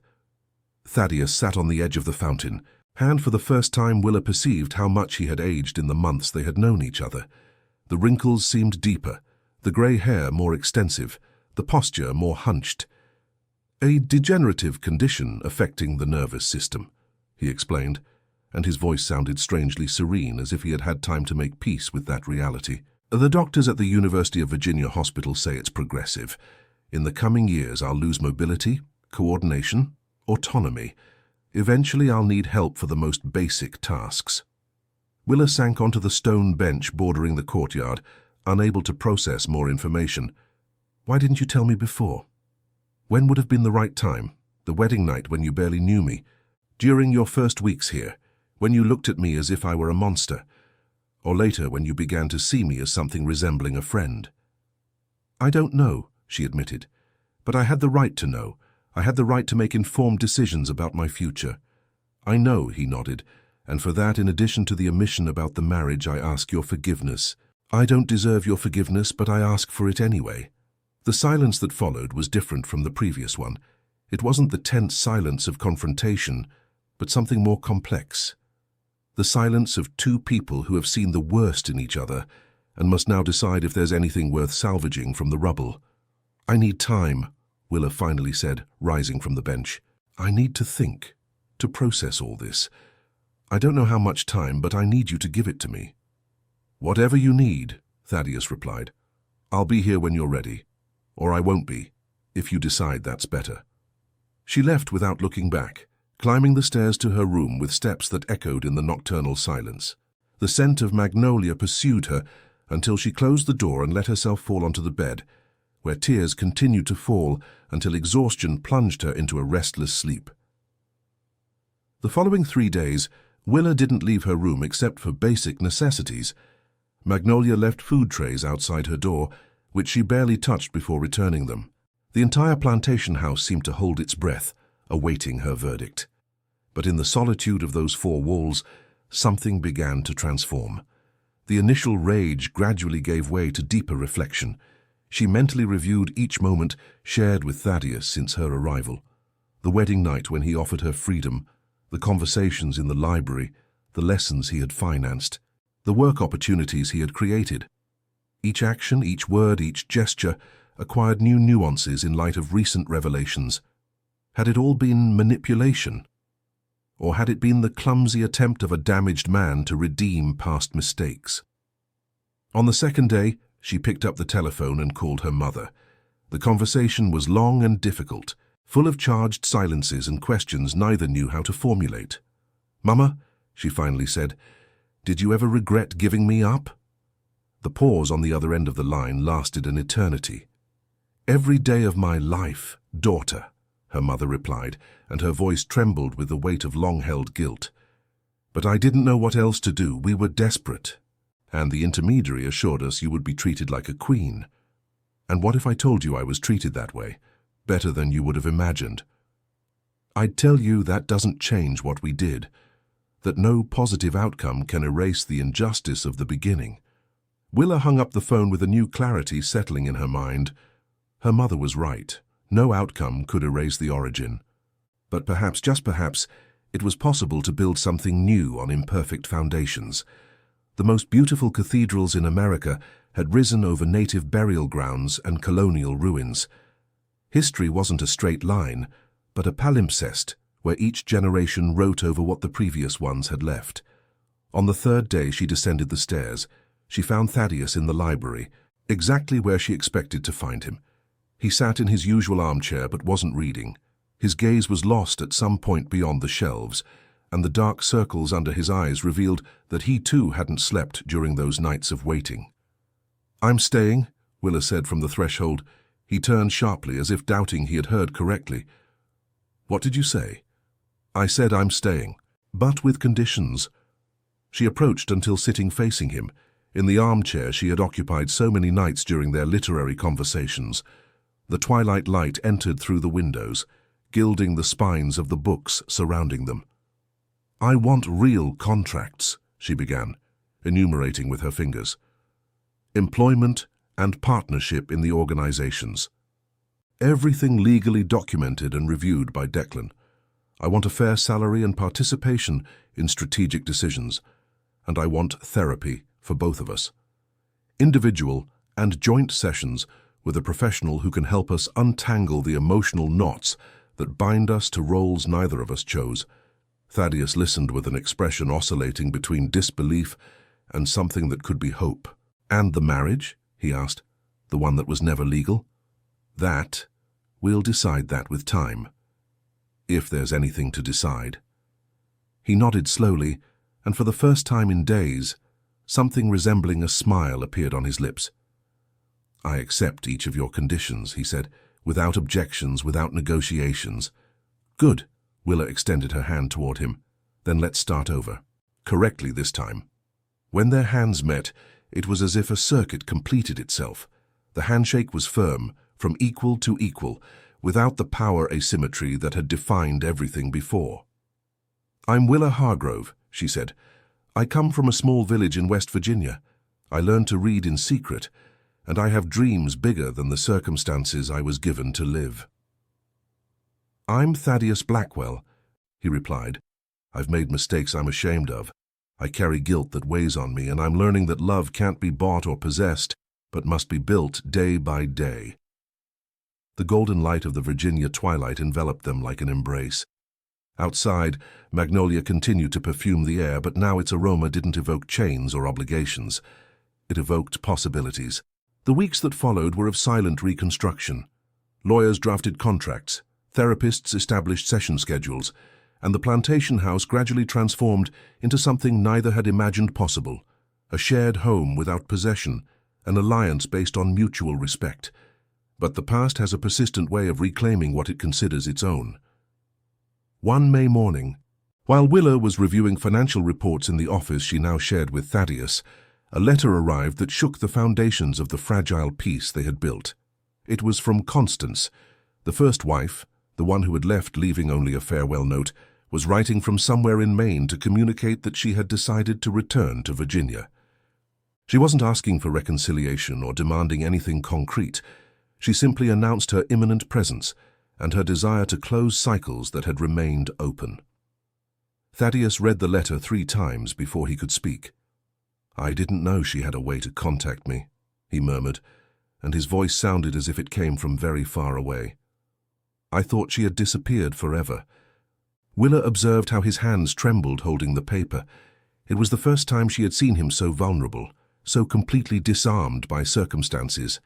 A: Thaddeus sat on the edge of the fountain, and for the first time Willa perceived how much he had aged in the months they had known each other. The wrinkles seemed deeper, the grey hair more extensive, the posture more hunched. "A degenerative condition affecting the nervous system," he explained, and his voice sounded strangely serene, as if he had had time to make peace with that reality. "The doctors at the University of Virginia Hospital say it's progressive. In the coming years I'll lose mobility, coordination, autonomy. Eventually I'll need help for the most basic tasks." Willa sank onto the stone bench bordering the courtyard, unable to process more information. "Why didn't you tell me before? When would have been the right time? The wedding night when you barely knew me? During your first weeks here, when you looked at me as if I were a monster? Or later when you began to see me as something resembling a friend?" "I don't know," she admitted. "But I had the right to know. I had the right to make informed decisions about my future." "I know," he nodded, "and for that, in addition to the omission about the marriage, I ask your forgiveness." "I don't deserve your forgiveness, but I ask for it anyway." The silence that followed was different from the previous one. It wasn't the tense silence of confrontation, but something more complex. The silence of two people who have seen the worst in each other and must now decide if there's anything worth salvaging from the rubble. "I need time," Willa finally said, rising from the bench. "I need to think, to process all this. I don't know how much time, but I need you to give it to me." "Whatever you need," Thaddeus replied. "I'll be here when you're ready. Or I won't be, if you decide that's better." She left without looking back, climbing the stairs to her room with steps that echoed in the nocturnal silence. The scent of magnolia pursued her until she closed the door and let herself fall onto the bed, where tears continued to fall until exhaustion plunged her into a restless sleep. The following 3 days, Willa didn't leave her room except for basic necessities. Magnolia left food trays outside her door, which she barely touched before returning them. The entire plantation house seemed to hold its breath, awaiting her verdict. But in the solitude of those 4 walls, something began to transform. The initial rage gradually gave way to deeper reflection. She mentally reviewed each moment shared with Thaddeus since her arrival. The wedding night when he offered her freedom, the conversations in the library, the lessons he had financed, the work opportunities he had created. Each action, each word, each gesture acquired new nuances in light of recent revelations. Had it all been manipulation? Or had it been the clumsy attempt of a damaged man to redeem past mistakes? On the second day, she picked up the telephone and called her mother. The conversation was long and difficult, full of charged silences and questions neither knew how to formulate. "Mama," she finally said, "did you ever regret giving me up?" The pause on the other end of the line lasted an eternity. "Every day of my life, daughter," her mother replied, and her voice trembled with the weight of long-held guilt. "But I didn't know what else to do. We were desperate. And the intermediary assured us you would be treated like a queen. And what if I told you I was treated that way, better than you would have imagined? I'd tell you that doesn't change what we did, that no positive outcome can erase the injustice of the beginning. Willa hung up the phone with a new clarity settling in her mind. Her mother was right. No outcome could erase the origin. But perhaps, just perhaps, it was possible to build something new on imperfect foundations. The most beautiful cathedrals in America had risen over native burial grounds and colonial ruins. History wasn't a straight line, but a palimpsest, where each generation wrote over what the previous ones had left. On the third day she descended the stairs. She found Thaddeus in the library, exactly where she expected to find him. He sat in his usual armchair but wasn't reading. His gaze was lost at some point beyond the shelves, and the dark circles under his eyes revealed that he too hadn't slept during those nights of waiting. "I'm staying," Willa said from the threshold. He turned sharply, as if doubting he had heard correctly. "What did you say?" "I said I'm staying, but with conditions." She approached until sitting facing him, in the armchair she had occupied so many nights during their literary conversations. The twilight light entered through the windows, gilding the spines of the books surrounding them. "I want real contracts," she began, enumerating with her fingers. "Employment and partnership in the organizations. Everything legally documented and reviewed by Declan. I want a fair salary and participation in strategic decisions. And I want therapy for both of us. Individual and joint sessions with a professional who can help us untangle the emotional knots that bind us to roles neither of us chose." Thaddeus listened with an expression oscillating between disbelief and something that could be hope. "And the marriage?" he asked. "The one that was never legal?" "That, we'll decide that with time. If there's anything to decide." He nodded slowly, and for the first time in days, something resembling a smile appeared on his lips. "I accept each of your conditions," he said, "without objections, without negotiations." "Good." Willa extended her hand toward him. "Then let's start over. Correctly this time." When their hands met, it was as if a circuit completed itself. The handshake was firm, from equal to equal, without the power asymmetry that had defined everything before. "I'm Willa Hargrove," she said. "I come from a small village in West Virginia. I learned to read in secret, and I have dreams bigger than the circumstances I was given to live." "I'm Thaddeus Blackwell," he replied. "I've made mistakes I'm ashamed of. I carry guilt that weighs on me, and I'm learning that love can't be bought or possessed, but must be built day by day." The golden light of the Virginia twilight enveloped them like an embrace. Outside, magnolia continued to perfume the air, but now its aroma didn't evoke chains or obligations. It evoked possibilities. The weeks that followed were of silent reconstruction. Lawyers drafted contracts, therapists established session schedules, and the plantation house gradually transformed into something neither had imagined possible: a shared home without possession, an alliance based on mutual respect. But the past has a persistent way of reclaiming what it considers its own. One May morning, while Willa was reviewing financial reports in the office she now shared with Thaddeus, a letter arrived that shook the foundations of the fragile peace they had built. It was from Constance, the first wife, the one who had left leaving only a farewell note, was writing from somewhere in Maine to communicate that she had decided to return to Virginia. She wasn't asking for reconciliation or demanding anything concrete. She simply announced her imminent presence and her desire to close cycles that had remained open. Thaddeus read the letter 3 times before he could speak. "I didn't know she had a way to contact me," he murmured, and his voice sounded as if it came from very far away. "I thought she had disappeared forever." Willa observed how his hands trembled holding the paper. It was the first time she had seen him so vulnerable, so completely disarmed by circumstances.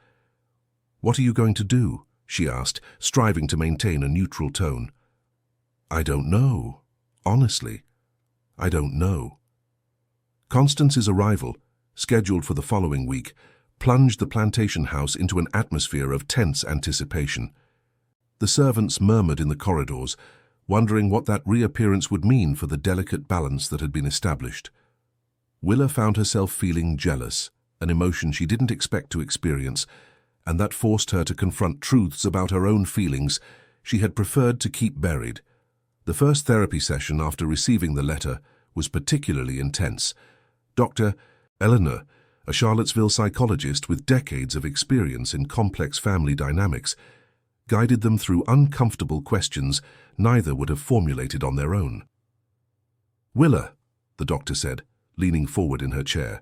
A: "What are you going to do?" she asked, striving to maintain a neutral tone. "I don't know. Honestly, I don't know." Constance's arrival, scheduled for the following week, plunged the plantation house into an atmosphere of tense anticipation. The servants murmured in the corridors, wondering what that reappearance would mean for the delicate balance that had been established. Willa found herself feeling jealous, an emotion she didn't expect to experience, and that forced her to confront truths about her own feelings she had preferred to keep buried. The first therapy session after receiving the letter was particularly intense. "Dr. Eleanor, a Charlottesville psychologist with decades of experience in complex family dynamics, guided them through uncomfortable questions neither would have formulated on their own. "Willa," the doctor said, leaning forward in her chair,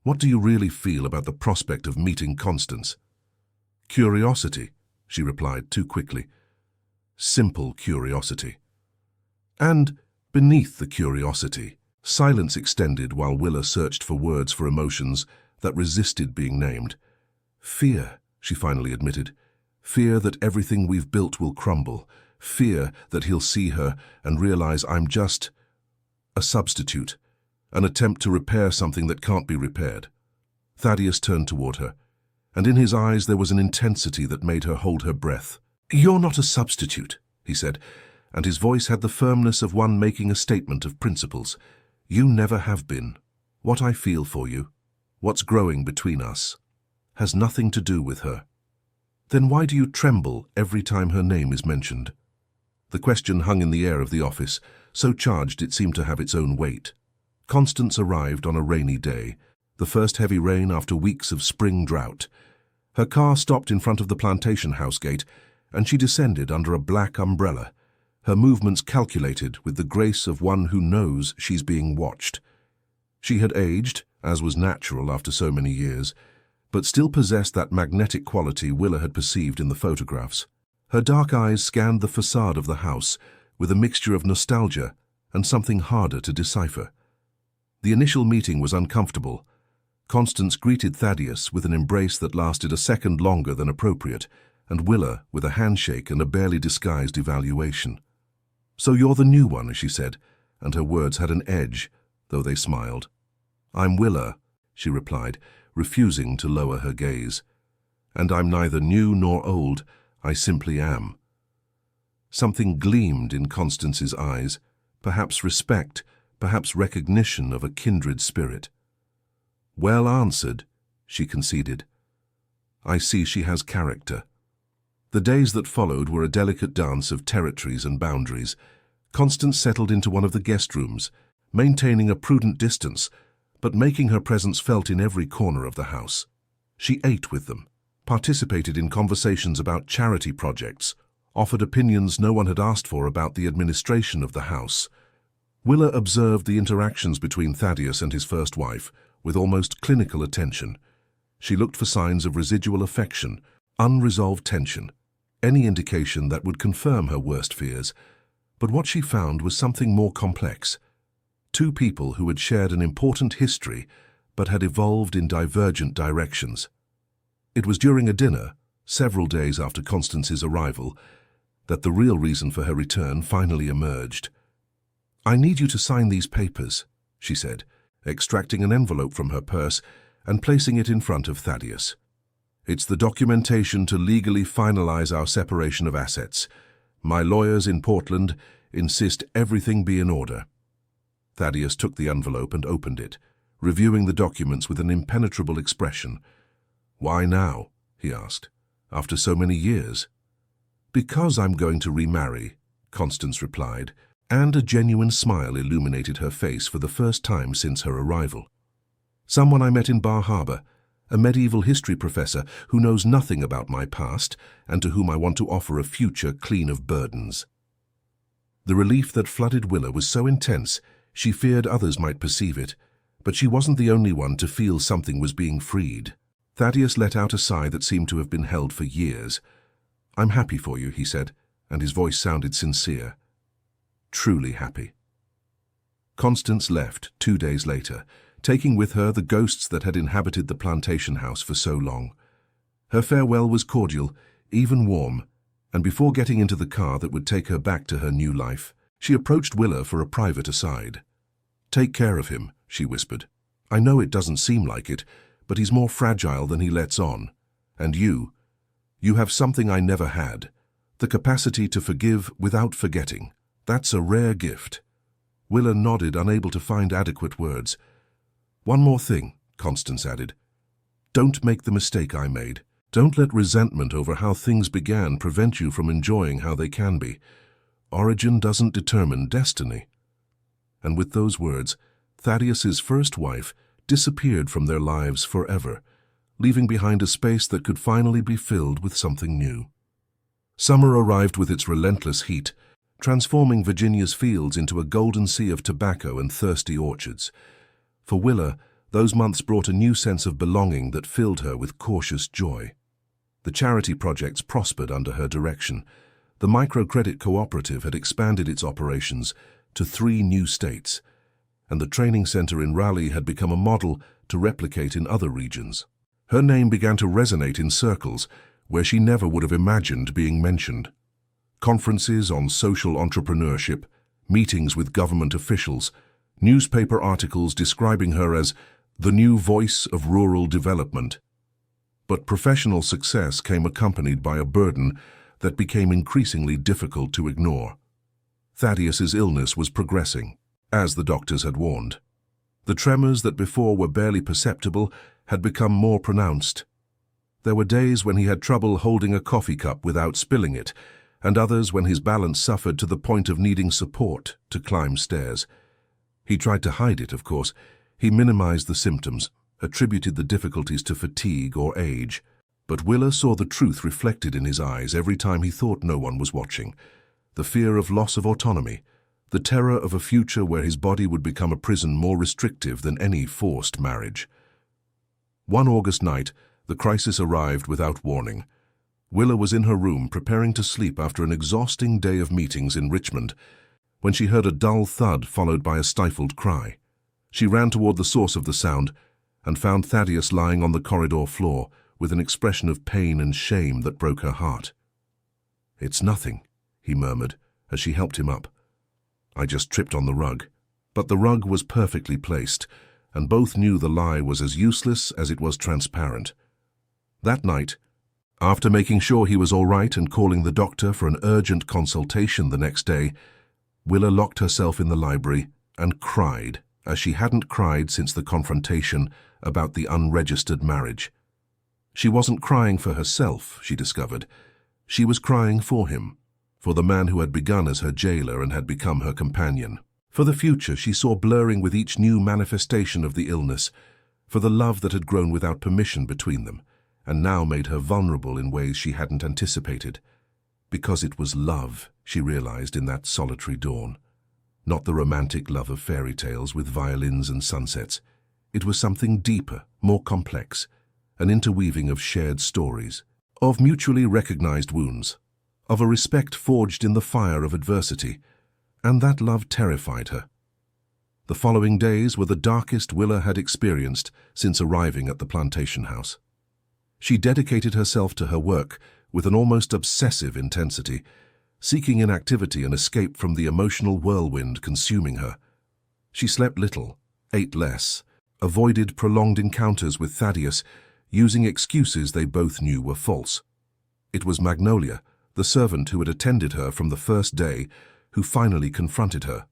A: "what do you really feel about the prospect of meeting Constance?" "Curiosity," she replied too quickly. "Simple curiosity." And beneath the curiosity, silence extended while Willa searched for words for emotions that resisted being named. "Fear," she finally admitted. "Fear that everything we've built will crumble. Fear that he'll see her and realize I'm just a substitute, an attempt to repair something that can't be repaired." Thaddeus turned toward her, and in his eyes there was an intensity that made her hold her breath. "You're not a substitute," he said, and his voice had the firmness of one making a statement of principles. "You never have been. What I feel for you, what's growing between us, has nothing to do with her." "Then why do you tremble every time her name is mentioned?" The question hung in the air of the office, so charged it seemed to have its own weight. Constance arrived on a rainy day, the first heavy rain after weeks of spring drought. Her car stopped in front of the plantation house gate, and she descended under a black umbrella, her movements calculated with the grace of one who knows she's being watched. She had aged, as was natural after so many years, but still possessed that magnetic quality Willa had perceived in the photographs. Her dark eyes scanned the facade of the house with a mixture of nostalgia and something harder to decipher. The initial meeting was uncomfortable. Constance greeted Thaddeus with an embrace that lasted a second longer than appropriate, and Willa with a handshake and a barely disguised evaluation. "So you're the new one," she said, and her words had an edge, though they smiled. "I'm Willa," she replied, refusing to lower her gaze. "And I'm neither new nor old, I simply am." Something gleamed in Constance's eyes, perhaps respect, perhaps recognition of a kindred spirit. "Well answered," she conceded. "I see she has character." The days that followed were a delicate dance of territories and boundaries. Constance settled into one of the guest rooms, maintaining a prudent distance, but making her presence felt in every corner of the house. She ate with them, participated in conversations about charity projects, offered opinions no one had asked for about the administration of the house. Willa observed the interactions between Thaddeus and his first wife with almost clinical attention. She looked for signs of residual affection, unresolved tension, any indication that would confirm her worst fears. But what she found was something more complex. Two people who had shared an important history but had evolved in divergent directions. It was during a dinner, several days after Constance's arrival, that the real reason for her return finally emerged. "I need you to sign these papers," she said, extracting an envelope from her purse and placing it in front of Thaddeus. "It's the documentation to legally finalize our separation of assets. My lawyers in Portland insist everything be in order." Thaddeus took the envelope and opened it, reviewing the documents with an impenetrable expression. "Why now?" he asked. "After so many years?" "Because I'm going to remarry," Constance replied, and a genuine smile illuminated her face for the first time since her arrival. "Someone I met in Bar Harbor, a medieval history professor who knows nothing about my past and to whom I want to offer a future clean of burdens." The relief that flooded Willa was so intense she feared others might perceive it, but she wasn't the only one to feel something was being freed. Thaddeus let out a sigh that seemed to have been held for years. "I'm happy for you," he said, and his voice sounded sincere. Truly happy. Constance left 2 days later, taking with her the ghosts that had inhabited the plantation house for so long. Her farewell was cordial, even warm, and before getting into the car that would take her back to her new life, she approached Willa for a private aside. "Take care of him," she whispered. "I know it doesn't seem like it, but he's more fragile than he lets on. And you have something I never had, the capacity to forgive without forgetting. That's a rare gift." Willa nodded, unable to find adequate words. "One more thing," Constance added. "Don't make the mistake I made. Don't let resentment over how things began prevent you from enjoying how they can be. Origin doesn't determine destiny." And with those words, Thaddeus's first wife disappeared from their lives forever, leaving behind a space that could finally be filled with something new. Summer arrived with its relentless heat, transforming Virginia's fields into a golden sea of tobacco and thirsty orchards. For Willa, those months brought a new sense of belonging that filled her with cautious joy. The charity projects prospered under her direction. The microcredit cooperative had expanded its operations to 3 new states, and the training center in Raleigh had become a model to replicate in other regions. Her name began to resonate in circles where she never would have imagined being mentioned. Conferences on social entrepreneurship, meetings with government officials, newspaper articles describing her as the new voice of rural development. But professional success came accompanied by a burden that became increasingly difficult to ignore. Thaddeus's illness was progressing, as the doctors had warned. The tremors that before were barely perceptible had become more pronounced. There were days when he had trouble holding a coffee cup without spilling it, and others when his balance suffered to the point of needing support to climb stairs. He tried to hide it, of course. He minimized the symptoms, attributed the difficulties to fatigue or age. But Willa saw the truth reflected in his eyes every time he thought no one was watching. The fear of loss of autonomy, the terror of a future where his body would become a prison more restrictive than any forced marriage. One August night, the crisis arrived without warning. Willa was in her room preparing to sleep after an exhausting day of meetings in Richmond, when she heard a dull thud followed by a stifled cry. She ran toward the source of the sound and found Thaddeus lying on the corridor floor with an expression of pain and shame that broke her heart. "It's nothing," he murmured as she helped him up. "I just tripped on the rug." But the rug was perfectly placed, and both knew the lie was as useless as it was transparent. That night, after making sure he was all right and calling the doctor for an urgent consultation the next day, Willa locked herself in the library and cried as she hadn't cried since the confrontation about the unregistered marriage. She wasn't crying for herself, she discovered. She was crying for him, for the man who had begun as her jailer and had become her companion. For the future she saw blurring with each new manifestation of the illness, for the love that had grown without permission between them, and now made her vulnerable in ways she hadn't anticipated. Because it was love, she realized in that solitary dawn. Not the romantic love of fairy tales with violins and sunsets. It was something deeper, more complex, an interweaving of shared stories, of mutually recognized wounds, of a respect forged in the fire of adversity, and that love terrified her. The following days were the darkest Willa had experienced since arriving at the plantation house. She dedicated herself to her work with an almost obsessive intensity, seeking in activity an escape from the emotional whirlwind consuming her. She slept little, ate less, avoided prolonged encounters with Thaddeus, using excuses they both knew were false. It was Magnolia, the servant who had attended her from the first day, who finally confronted her.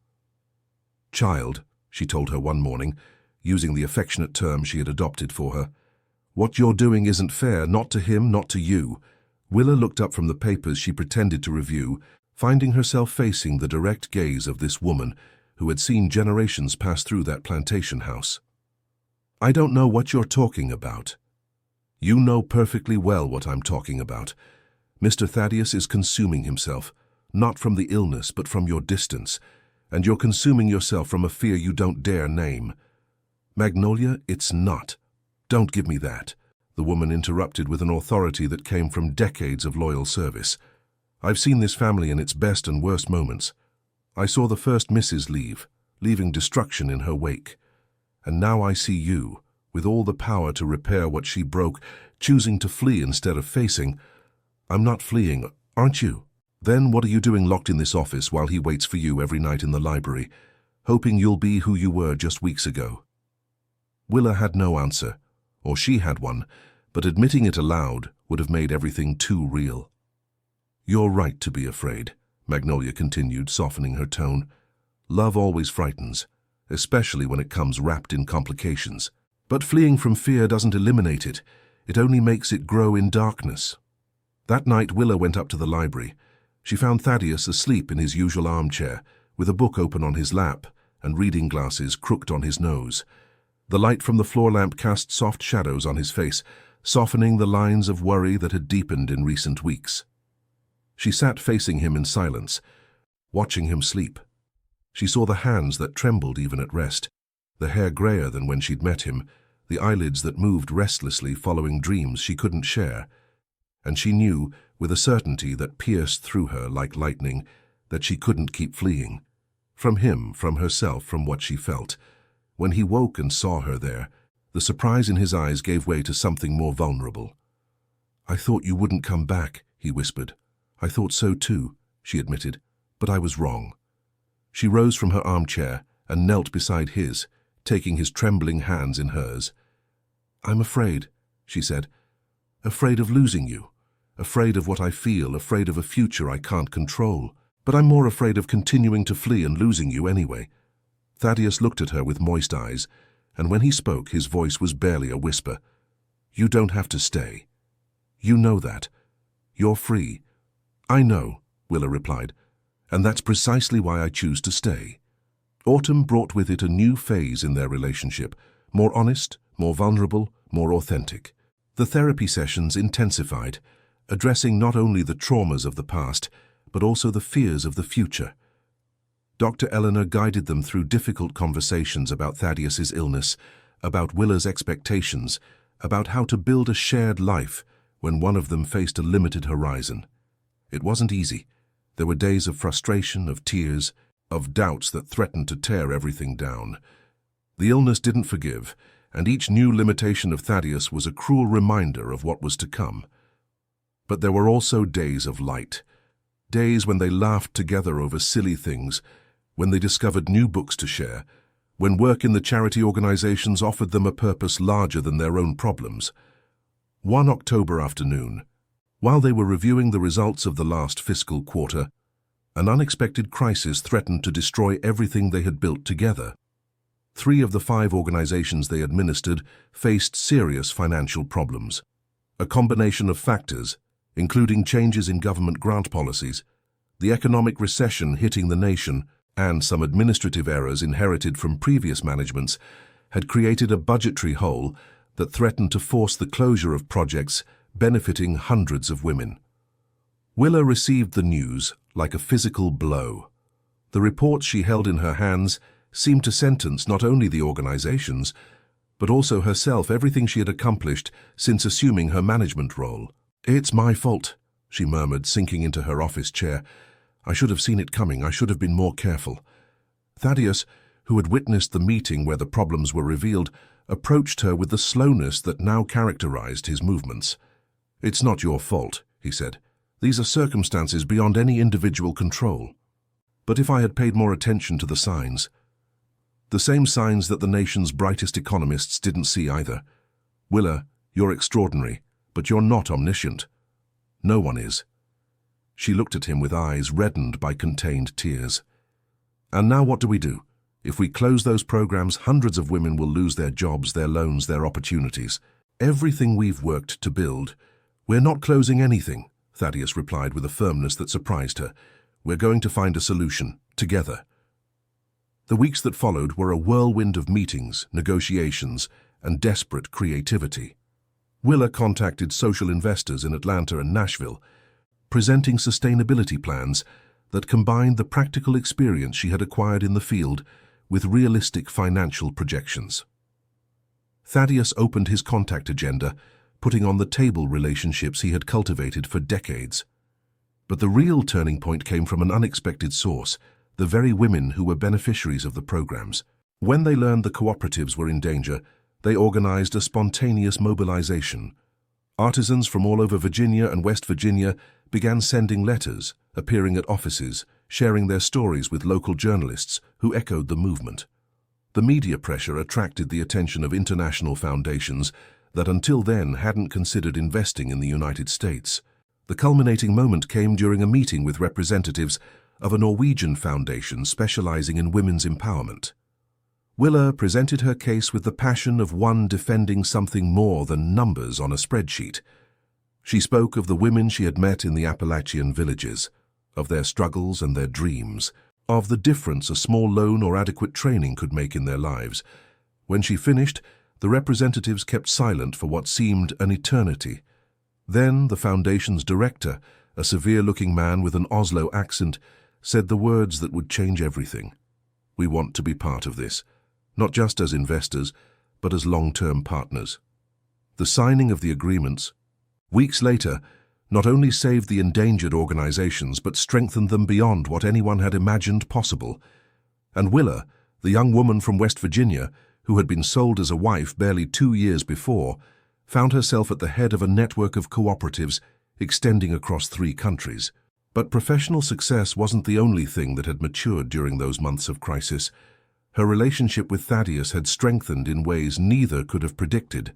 A: "Child," she told her one morning, using the affectionate term she had adopted for her, "what you're doing isn't fair, not to him, not to you." Willa looked up from the papers she pretended to review, finding herself facing the direct gaze of this woman who had seen generations pass through that plantation house. "I don't know what you're talking about." "You know perfectly well what I'm talking about. Mr. Thaddeus is consuming himself, not from the illness but from your distance, and you're consuming yourself from a fear you don't dare name." "Magnolia, it's not. Don't give me that," the woman interrupted with an authority that came from decades of loyal service. "I've seen this family in its best and worst moments. I saw the first Mrs. leave, leaving destruction in her wake. And now I see you, with all the power to repair what she broke, choosing to flee instead of facing. I'm not fleeing, aren't you? Then what are you doing locked in this office while he waits for you every night in the library, hoping you'll be who you were just weeks ago?" Willa had no answer, or she had one, but admitting it aloud would have made everything too real. "You're right to be afraid," Magnolia continued, softening her tone. "Love always frightens, especially when it comes wrapped in complications. But fleeing from fear doesn't eliminate it. It only makes it grow in darkness." That night Willa went up to the library. She found Thaddeus asleep in his usual armchair, with a book open on his lap and reading glasses crooked on his nose. The light from the floor lamp cast soft shadows on his face, softening the lines of worry that had deepened in recent weeks. She sat facing him in silence, watching him sleep. She saw the hands that trembled even at rest, the hair grayer than when she'd met him, the eyelids that moved restlessly following dreams she couldn't share. And she knew, with a certainty that pierced through her like lightning, that she couldn't keep fleeing. From him, from herself, from what she felt. When he woke and saw her there, the surprise in his eyes gave way to something more vulnerable. "I thought you wouldn't come back," he whispered. "I thought so too," she admitted, "but I was wrong." She rose from her armchair and knelt beside his, taking his trembling hands in hers. "I'm afraid," she said. "Afraid of losing you. Afraid of what I feel, afraid of a future I can't control. But I'm more afraid of continuing to flee and losing you anyway." Thaddeus looked at her with moist eyes, and when he spoke, his voice was barely a whisper. "You don't have to stay. You know that. You're free." "I know," Willa replied, "and that's precisely why I choose to stay." Autumn brought with it a new phase in their relationship, more honest, more vulnerable, more authentic. The therapy sessions intensified, addressing not only the traumas of the past, but also the fears of the future. Dr. Eleanor guided them through difficult conversations about Thaddeus's illness, about Willa's expectations, about how to build a shared life when one of them faced a limited horizon. It wasn't easy. There were days of frustration, of tears, of doubts that threatened to tear everything down. The illness didn't forgive, and each new limitation of Thaddeus was a cruel reminder of what was to come. But there were also days of light, days when they laughed together over silly things, when they discovered new books to share, when work in the charity organizations offered them a purpose larger than their own problems. One October afternoon, while they were reviewing the results of the last fiscal quarter, an unexpected crisis threatened to destroy everything they had built together. 3 of the 5 organizations they administered faced serious financial problems. A combination of factors, including changes in government grant policies, the economic recession hitting the nation, and some administrative errors inherited from previous managements, had created a budgetary hole that threatened to force the closure of projects benefiting hundreds of women. Willa received the news like a physical blow. The reports she held in her hands seemed to sentence not only the organizations, but also herself, everything she had accomplished since assuming her management role. "It's my fault," she murmured, sinking into her office chair. "I should have seen it coming. I should have been more careful." Thaddeus, who had witnessed the meeting where the problems were revealed, approached her with the slowness that now characterized his movements. "It's not your fault," he said. "These are circumstances beyond any individual control. But if I had paid more attention to the signs, the same signs that the nation's brightest economists didn't see either. Willa, you're extraordinary, but you're not omniscient. No one is." She looked at him with eyes reddened by contained tears. "And now what do we do? If we close those programs, hundreds of women will lose their jobs, their loans, their opportunities. Everything we've worked to build." "We're not closing anything," Thaddeus replied with a firmness that surprised her. "We're going to find a solution, together." The weeks that followed were a whirlwind of meetings, negotiations, and desperate creativity. Willa contacted social investors in Atlanta and Nashville, presenting sustainability plans that combined the practical experience she had acquired in the field with realistic financial projections. Thaddeus opened his contact agenda, putting on the table relationships he had cultivated for decades. But the real turning point came from an unexpected source, the very women who were beneficiaries of the programs. When they learned the cooperatives were in danger, they organized a spontaneous mobilization. Artisans from all over Virginia and West Virginia began sending letters, appearing at offices, sharing their stories with local journalists who echoed the movement. The media pressure attracted the attention of international foundations that until then hadn't considered investing in the United States. The culminating moment came during a meeting with representatives of a Norwegian foundation specializing in women's empowerment. Willa presented her case with the passion of one defending something more than numbers on a spreadsheet. She spoke of the women she had met in the Appalachian villages, of their struggles and their dreams, of the difference a small loan or adequate training could make in their lives. When she finished, the representatives kept silent for what seemed an eternity. Then the Foundation's director, a severe-looking man with an Oslo accent, said the words that would change everything. "We want to be part of this, not just as investors, but as long-term partners." The signing of the agreements, weeks later, not only saved the endangered organizations but strengthened them beyond what anyone had imagined possible. And Willa, the young woman from West Virginia, who had been sold as a wife barely 2 years before, found herself at the head of a network of cooperatives extending across 3 countries. But professional success wasn't the only thing that had matured during those months of crisis. Her relationship with Thaddeus had strengthened in ways neither could have predicted.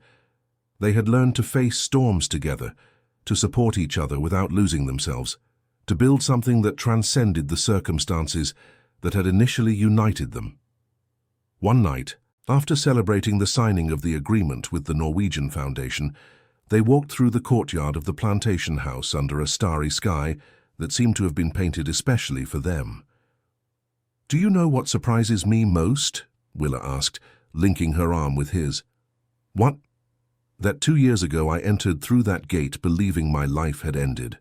A: They had learned to face storms together, to support each other without losing themselves, to build something that transcended the circumstances that had initially united them. One night, after celebrating the signing of the agreement with the Norwegian Foundation, they walked through the courtyard of the plantation house under a starry sky that seemed to have been painted especially for them. "Do you know what surprises me most?" Willa asked, linking her arm with his. "What?" "That 2 years ago I entered through that gate believing my life had ended.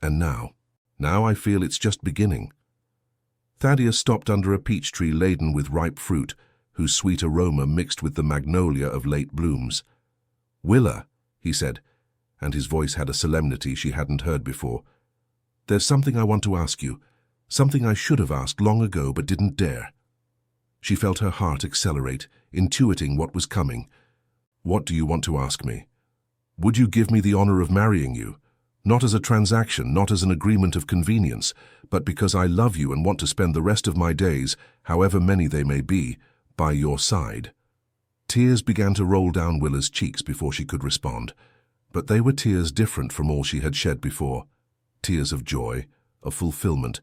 A: And now I feel it's just beginning." Thaddeus stopped under a peach tree laden with ripe fruit, whose sweet aroma mixed with the magnolia of late blooms. "Willa," he said, and his voice had a solemnity she hadn't heard before, "there's something I want to ask you, something I should have asked long ago but didn't dare." She felt her heart accelerate, intuiting what was coming. "What do you want to ask me?" "Would you give me the honor of marrying you? Not as a transaction, not as an agreement of convenience, but because I love you and want to spend the rest of my days, however many they may be, by your side." Tears began to roll down Willa's cheeks before she could respond, but they were tears different from all she had shed before. Tears of joy, of fulfillment,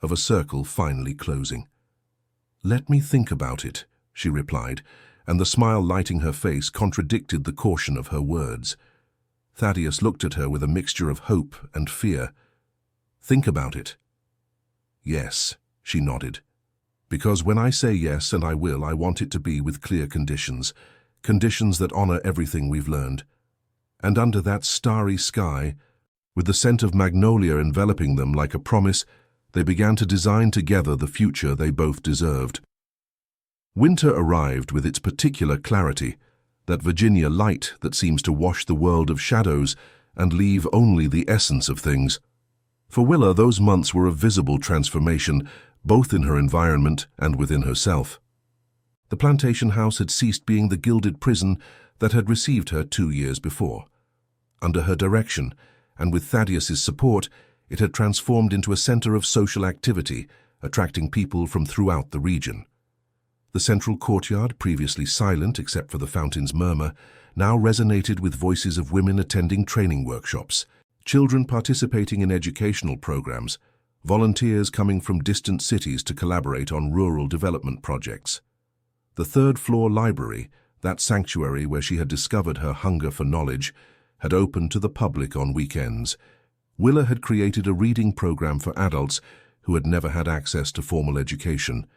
A: of a circle finally closing. "Let me think about it," she replied, and the smile lighting her face contradicted the caution of her words. Thaddeus looked at her with a mixture of hope and fear. "Think about it." "Yes," she nodded. "Because when I say yes, and I will, I want it to be with clear conditions, conditions that honor everything we've learned. And under that starry sky, with the scent of magnolia enveloping them like a promise, they began to design together the future they both deserved. Winter arrived with its particular clarity, that Virginia light that seems to wash the world of shadows and leave only the essence of things. For Willa, those months were a visible transformation, both in her environment and within herself. The plantation house had ceased being the gilded prison that had received her 2 years before. Under her direction, and with Thaddeus's support, it had transformed into a center of social activity, attracting people from throughout the region. The central courtyard, previously silent except for the fountain's murmur, now resonated with voices of women attending training workshops, children participating in educational programs, volunteers coming from distant cities to collaborate on rural development projects. The third-floor library, that sanctuary where she had discovered her hunger for knowledge, had opened to the public on weekends. Willa had created a reading program for adults who had never had access to formal education,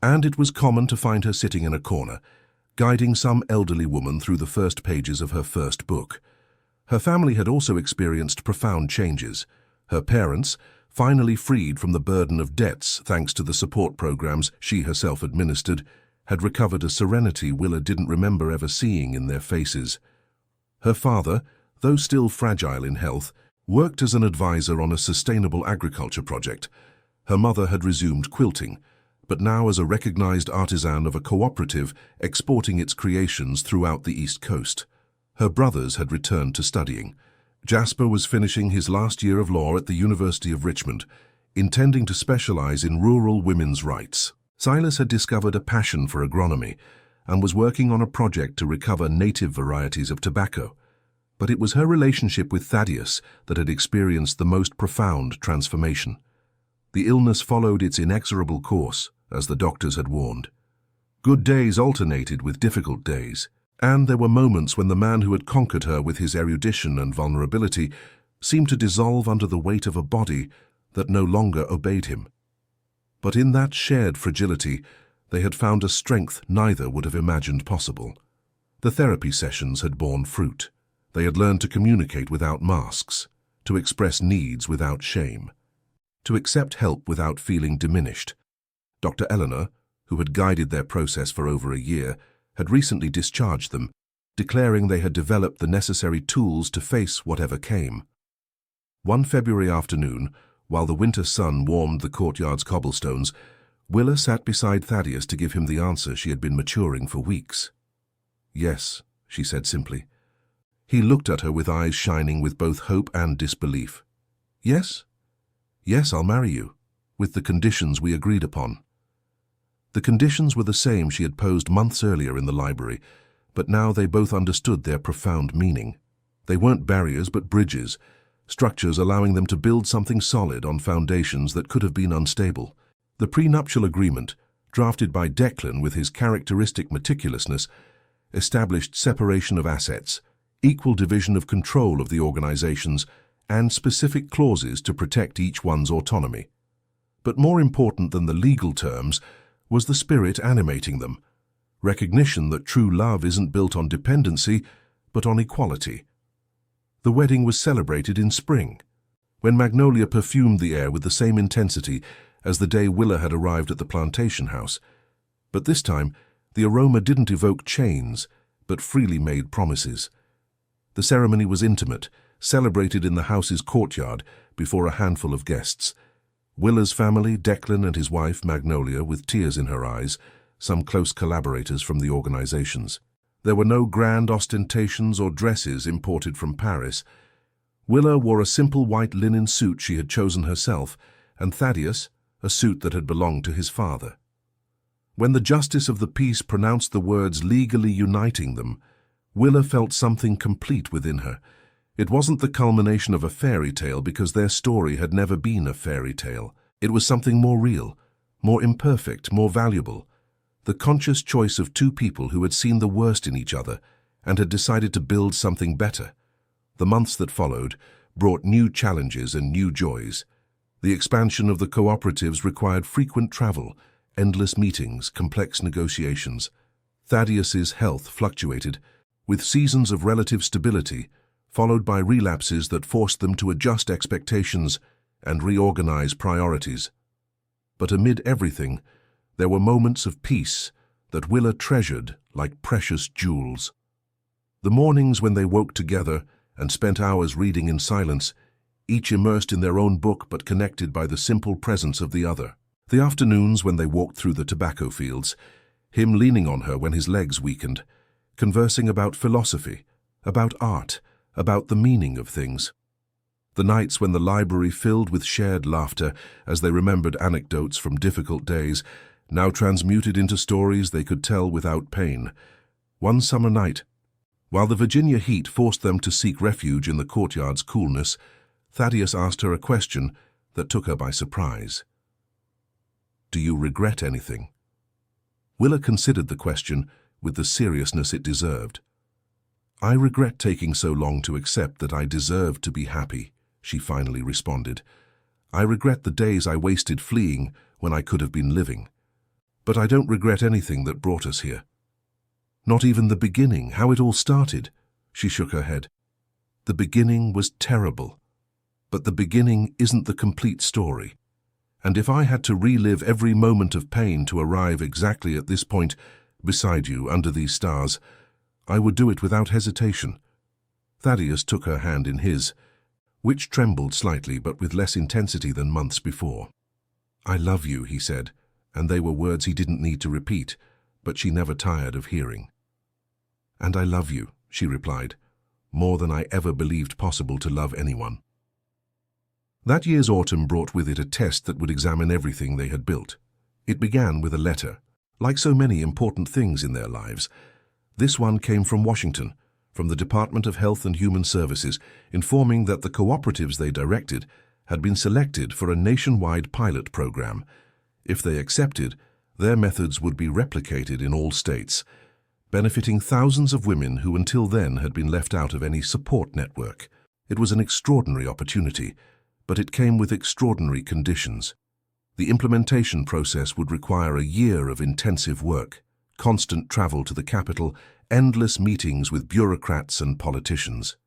A: and it was common to find her sitting in a corner, guiding some elderly woman through the first pages of her first book. Her family had also experienced profound changes. Her parents, finally freed from the burden of debts thanks to the support programs she herself administered, had recovered a serenity Willa didn't remember ever seeing in their faces. Her father, though still fragile in health, worked as an advisor on a sustainable agriculture project. Her mother had resumed quilting, but now as a recognized artisan of a cooperative exporting its creations throughout the East Coast. Her brothers had returned to studying. Jasper was finishing his last year of law at the University of Richmond, intending to specialize in rural women's rights. Silas had discovered a passion for agronomy and was working on a project to recover native varieties of tobacco. But it was her relationship with Thaddeus that had experienced the most profound transformation. The illness followed its inexorable course, as the doctors had warned. Good days alternated with difficult days, and there were moments when the man who had conquered her with his erudition and vulnerability seemed to dissolve under the weight of a body that no longer obeyed him. But in that shared fragility, They had found a strength neither would have imagined possible. The therapy sessions had borne fruit. They had learned to communicate without masks, to express needs without shame, to accept help without feeling diminished. Dr. Eleanor, who had guided their process for over a year, had recently discharged them, declaring they had developed the necessary tools to face whatever came. One February afternoon, while the winter sun warmed the courtyard's cobblestones, Willa sat beside Thaddeus to give him the answer she had been maturing for weeks. "Yes," she said simply. He looked at her with eyes shining with both hope and disbelief. "Yes? Yes, I'll marry you, with the conditions we agreed upon." The conditions were the same she had posed months earlier in the library, but now they both understood their profound meaning. They weren't barriers but bridges, structures allowing them to build something solid on foundations that could have been unstable. The prenuptial agreement, drafted by Declan with his characteristic meticulousness, established separation of assets, equal division of control of the organizations, and specific clauses to protect each one's autonomy. But more important than the legal terms was the spirit animating them, recognition that true love isn't built on dependency, but on equality. The wedding was celebrated in spring, when magnolia perfumed the air with the same intensity as the day Willa had arrived at the plantation house. But this time, the aroma didn't evoke chains, but freely made promises. The ceremony was intimate, celebrated in the house's courtyard before a handful of guests. Willa's family, Declan and his wife, Magnolia, with tears in her eyes, some close collaborators from the organizations. There were no grand ostentations or dresses imported from Paris. Willa wore a simple white linen suit she had chosen herself, and Thaddeus, a suit that had belonged to his father. When the justice of the peace pronounced the words legally uniting them, Willa felt something complete within her. It wasn't the culmination of a fairy tale because their story had never been a fairy tale. It was something more real, more imperfect, more valuable. The conscious choice of two people who had seen the worst in each other and had decided to build something better. The months that followed brought new challenges and new joys. The expansion of the cooperatives required frequent travel, endless meetings, complex negotiations. Thaddeus's health fluctuated, with seasons of relative stability, followed by relapses that forced them to adjust expectations and reorganize priorities. But amid everything, there were moments of peace that Willa treasured like precious jewels. The mornings when they woke together and spent hours reading in silence, each immersed in their own book but connected by the simple presence of the other. The afternoons when they walked through the tobacco fields, him leaning on her when his legs weakened, conversing about philosophy, about art, about the meaning of things. The nights when the library filled with shared laughter as they remembered anecdotes from difficult days, now transmuted into stories they could tell without pain. One summer night, while the Virginia heat forced them to seek refuge in the courtyard's coolness, Thaddeus asked her a question that took her by surprise. "Do you regret anything?" Willa considered the question with the seriousness it deserved. "I regret taking so long to accept that I deserved to be happy," she finally responded. "I regret the days I wasted fleeing when I could have been living. But I don't regret anything that brought us here. Not even the beginning, how it all started." She shook her head. "The beginning was terrible. But the beginning isn't the complete story. And if I had to relive every moment of pain to arrive exactly at this point, beside you, under these stars, I would do it without hesitation." Thaddeus took her hand in his, which trembled slightly but with less intensity than months before. "I love you," he said, and they were words he didn't need to repeat, but she never tired of hearing. "And I love you," she replied, "more than I ever believed possible to love anyone." That year's autumn brought with it a test that would examine everything they had built. It began with a letter. Like so many important things in their lives, this one came from Washington, from the Department of Health and Human Services, informing that the cooperatives they directed had been selected for a nationwide pilot program. If they accepted, their methods would be replicated in all states, benefiting thousands of women who until then had been left out of any support network. It was an extraordinary opportunity, but it came with extraordinary conditions. The implementation process would require a year of intensive work, constant travel to the capital, endless meetings with bureaucrats and politicians.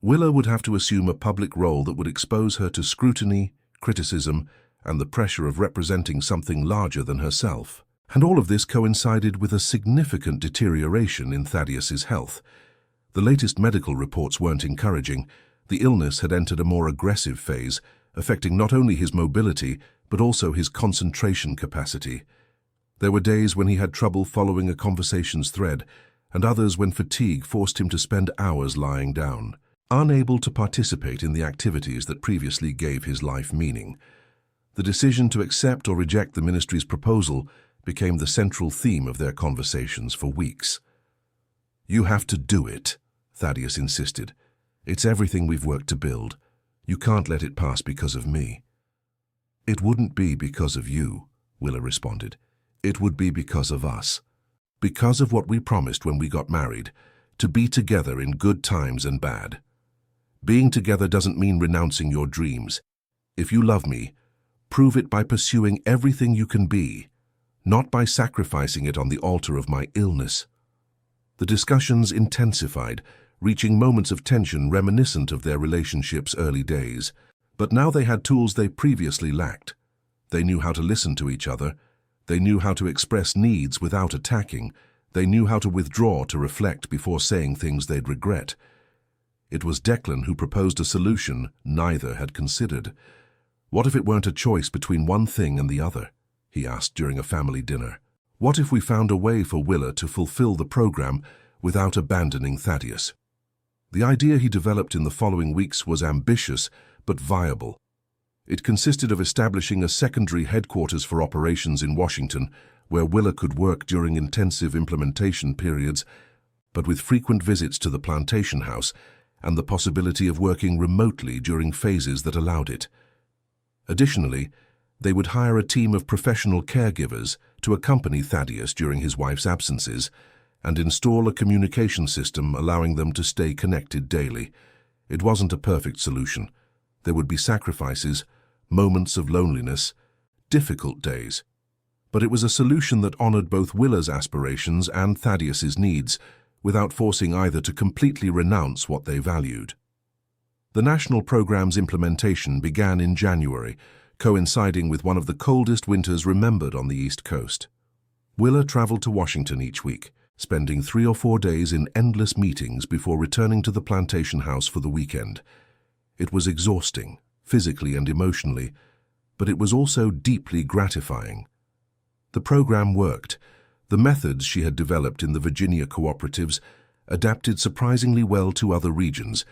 A: Willa would have to assume a public role that would expose her to scrutiny, criticism, and the pressure of representing something larger than herself. And all of this coincided with a significant deterioration in Thaddeus's health. The latest medical reports weren't encouraging. The illness had entered a more aggressive phase, affecting not only his mobility, but also his concentration capacity. There were days when he had trouble following a conversation's thread, and others when fatigue forced him to spend hours lying down, unable to participate in the activities that previously gave his life meaning. The decision to accept or reject the ministry's proposal became the central theme of their conversations for weeks. "You have to do it," Thaddeus insisted. "It's everything we've worked to build. You can't let it pass because of me." "It wouldn't be because of you," Willa responded. "It would be because of us. Because of what we promised when we got married, to be together in good times and bad. Being together doesn't mean renouncing your dreams. If you love me, prove it by pursuing everything you can be, not by sacrificing it on the altar of my illness." The discussions intensified, reaching moments of tension reminiscent of their relationship's early days. But now they had tools they previously lacked. They knew how to listen to each other. They knew how to express needs without attacking. They knew how to withdraw to reflect before saying things they'd regret. It was Declan who proposed a solution neither had considered. "What if it weren't a choice between one thing and the other?" he asked during a family dinner. "What if we found a way for Willa to fulfill the program without abandoning Thaddeus?" The idea he developed in the following weeks was ambitious but viable. It consisted of establishing a secondary headquarters for operations in Washington, where Willa could work during intensive implementation periods, but with frequent visits to the plantation house and the possibility of working remotely during phases that allowed it. Additionally, they would hire a team of professional caregivers to accompany Thaddeus during his wife's absences and install a communication system allowing them to stay connected daily. It wasn't a perfect solution. There would be sacrifices, moments of loneliness, difficult days. But it was a solution that honored both Willa's aspirations and Thaddeus's needs, without forcing either to completely renounce what they valued. The national program's implementation began in January, coinciding with one of the coldest winters remembered on the East Coast. Willa traveled to Washington each week, spending 3 or 4 days in endless meetings before returning to the plantation house for the weekend. It was exhausting, physically and emotionally, but it was also deeply gratifying. The program worked. The methods she had developed in the Virginia cooperatives adapted surprisingly well to other regions,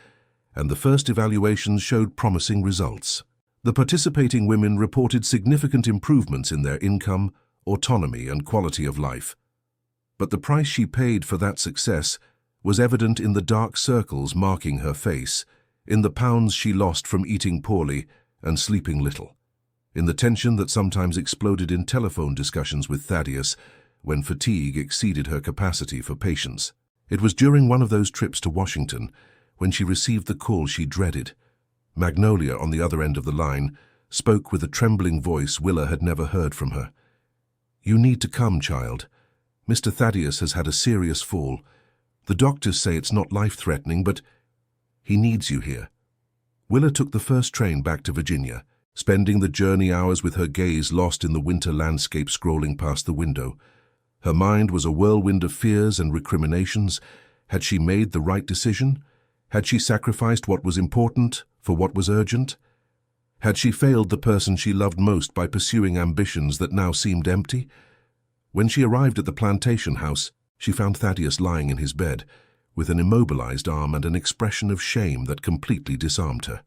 A: and the first evaluations showed promising results. The participating women reported significant improvements in their income, autonomy, and quality of life. But the price she paid for that success was evident in the dark circles marking her face, in the pounds she lost from eating poorly and sleeping little, in the tension that sometimes exploded in telephone discussions with Thaddeus when fatigue exceeded her capacity for patience. It was during one of those trips to Washington when she received the call she dreaded. Magnolia, on the other end of the line, spoke with a trembling voice Willa had never heard from her. "You need to come, child. Mr. Thaddeus has had a serious fall. The doctors say it's not life-threatening, but he needs you here." Willa took the first train back to Virginia, spending the journey hours with her gaze lost in the winter landscape scrolling past the window. Her mind was a whirlwind of fears and recriminations. Had she made the right decision? Had she sacrificed what was important for what was urgent? Had she failed the person she loved most by pursuing ambitions that now seemed empty? When she arrived at the plantation house, she found Thaddeus lying in his bed, with an immobilized arm and an expression of shame that completely disarmed her.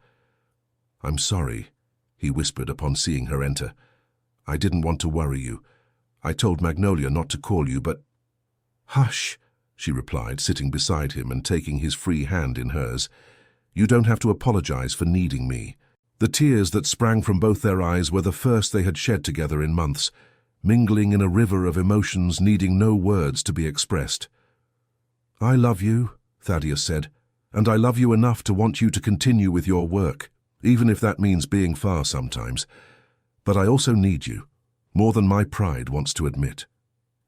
A: "I'm sorry," he whispered upon seeing her enter. "I didn't want to worry you. I told Magnolia not to call you, but—" "Hush," she replied, sitting beside him and taking his free hand in hers. "You don't have to apologize for needing me." The tears that sprang from both their eyes were the first they had shed together in months, mingling in a river of emotions needing no words to be expressed. "I love you," Thaddeus said, "and I love you enough to want you to continue with your work, even if that means being far sometimes. But I also need you, more than my pride wants to admit.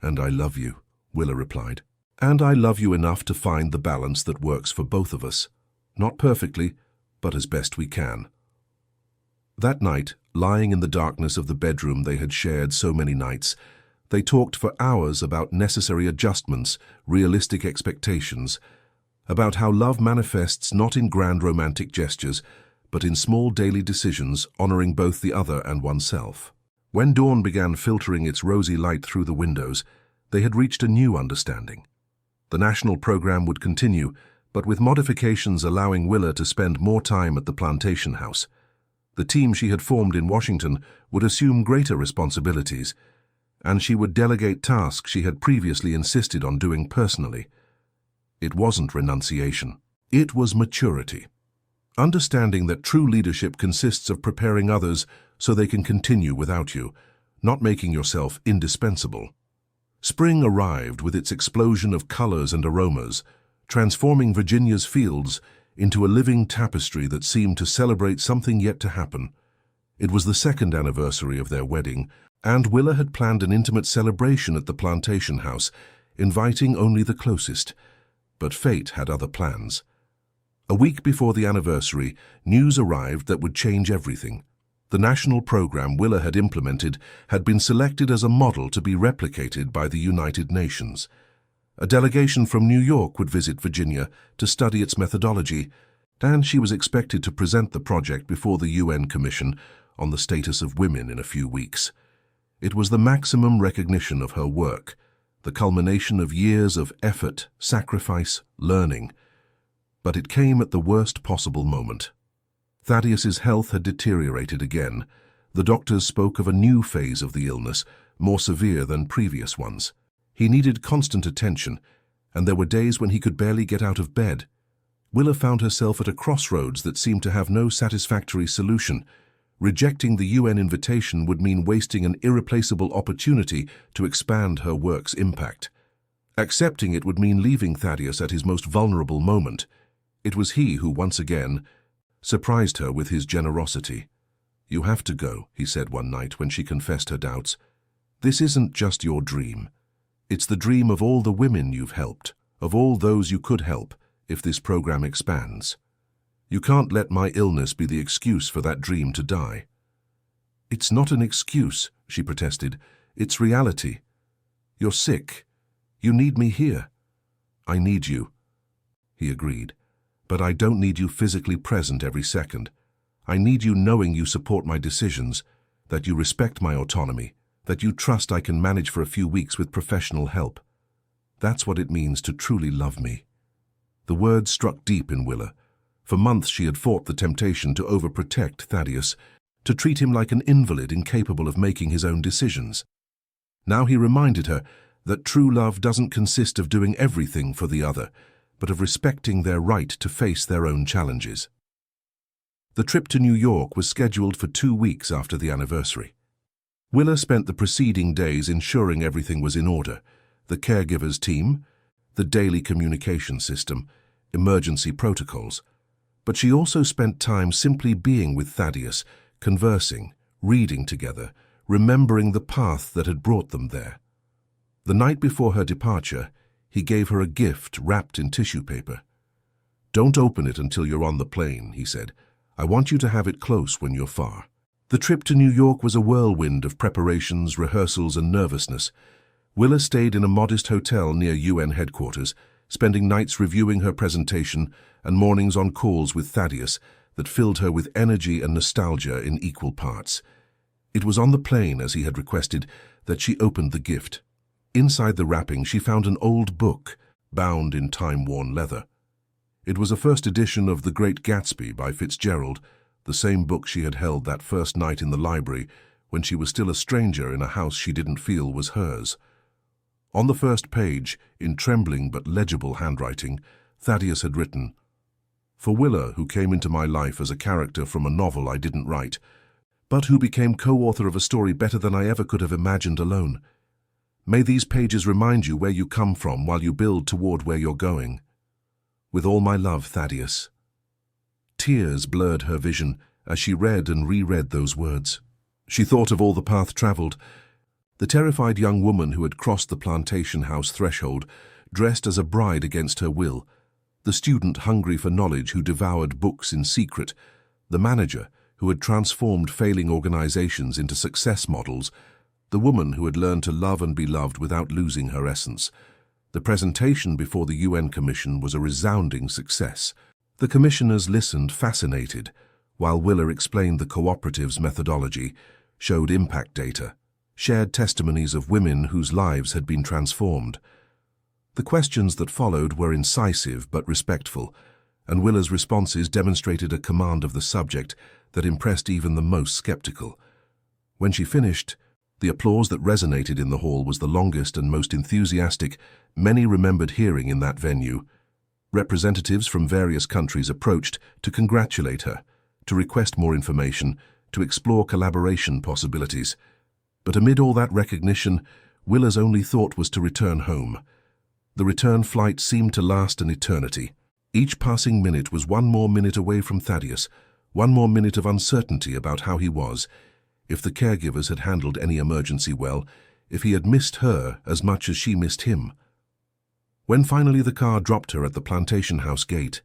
A: And I love you, Willa replied. And I love you enough to find the balance that works for both of us. Not perfectly, but as best we can. That night, lying in the darkness of the bedroom they had shared so many nights, they talked for hours about necessary adjustments, realistic expectations, about how love manifests not in grand romantic gestures, but in small daily decisions honoring both the other and oneself. When dawn began filtering its rosy light through the windows, they had reached a new understanding. The national program would continue, but with modifications allowing Willa to spend more time at the plantation house. The team she had formed in Washington would assume greater responsibilities, and she would delegate tasks she had previously insisted on doing personally. It wasn't renunciation. It was maturity. Understanding that true leadership consists of preparing others so they can continue without you, not making yourself indispensable. Spring arrived with its explosion of colors and aromas, transforming Virginia's fields into a living tapestry that seemed to celebrate something yet to happen. It was the second anniversary of their wedding, and Willa had planned an intimate celebration at the plantation house, inviting only the closest. But fate had other plans. A week before the anniversary, news arrived that would change everything. The national program Willa had implemented had been selected as a model to be replicated by the United Nations. A delegation from New York would visit Virginia to study its methodology, and she was expected to present the project before the UN Commission on the status of women in a few weeks. It was the maximum recognition of her work, the culmination of years of effort, sacrifice, learning. But it came at the worst possible moment. Thaddeus's health had deteriorated again. The doctors spoke of a new phase of the illness, more severe than previous ones. He needed constant attention, and there were days when he could barely get out of bed. Willa found herself at a crossroads that seemed to have no satisfactory solution. Rejecting the UN invitation would mean wasting an irreplaceable opportunity to expand her work's impact. Accepting it would mean leaving Thaddeus at his most vulnerable moment. It was he who, once again, surprised her with his generosity. "You have to go," he said one night when she confessed her doubts. "This isn't just your dream. It's the dream of all the women you've helped, of all those you could help if this program expands. You can't let my illness be the excuse for that dream to die." "It's not an excuse," she protested. "It's reality. You're sick. You need me here." "I need you," he agreed. "But I don't need you physically present every second. I need you knowing you support my decisions, that you respect my autonomy, that you trust I can manage for a few weeks with professional help. That's what it means to truly love me." The words struck deep in Willa. For months she had fought the temptation to overprotect Thaddeus, to treat him like an invalid incapable of making his own decisions. Now he reminded her that true love doesn't consist of doing everything for the other, but of respecting their right to face their own challenges. The trip to New York was scheduled for 2 weeks after the anniversary. Willa spent the preceding days ensuring everything was in order: the caregivers team, the daily communication system, emergency protocols. But she also spent time simply being with Thaddeus, conversing, reading together, remembering the path that had brought them there. The night before her departure, he gave her a gift wrapped in tissue paper. "Don't open it until you're on the plane," he said. "I want you to have it close when you're far." The trip to New York was a whirlwind of preparations, rehearsals, and nervousness. Willa stayed in a modest hotel near UN headquarters, spending nights reviewing her presentation and mornings on calls with Thaddeus that filled her with energy and nostalgia in equal parts. It was on the plane, as he had requested, that she opened the gift. Inside the wrapping, she found an old book, bound in time-worn leather. It was a first edition of The Great Gatsby by Fitzgerald, the same book she had held that first night in the library when she was still a stranger in a house she didn't feel was hers. On the first page, in trembling but legible handwriting, Thaddeus had written, "For Willa, who came into my life as a character from a novel I didn't write, but who became co-author of a story better than I ever could have imagined alone. May these pages remind you where you come from while you build toward where you're going. With all my love, Thaddeus." Tears blurred her vision as she read and reread those words. She thought of all the path traveled. The terrified young woman who had crossed the plantation house threshold, dressed as a bride against her will, the student hungry for knowledge who devoured books in secret, the manager who had transformed failing organizations into success models, the woman who had learned to love and be loved without losing her essence. The presentation before the UN Commission was a resounding success. The commissioners listened fascinated, while Willer explained the cooperative's methodology, showed impact data, shared testimonies of women whose lives had been transformed. The questions that followed were incisive but respectful, and Willer's responses demonstrated a command of the subject that impressed even the most skeptical. When she finished, the applause that resonated in the hall was the longest and most enthusiastic many remembered hearing in that venue. Representatives from various countries approached to congratulate her, to request more information, to explore collaboration possibilities. But amid all that recognition, Willer's only thought was to return home. The return flight seemed to last an eternity. Each passing minute was one more minute away from Thaddeus, one more minute of uncertainty about how he was, if the caregivers had handled any emergency well, if he had missed her as much as she missed him. When finally the car dropped her at the plantation house gate,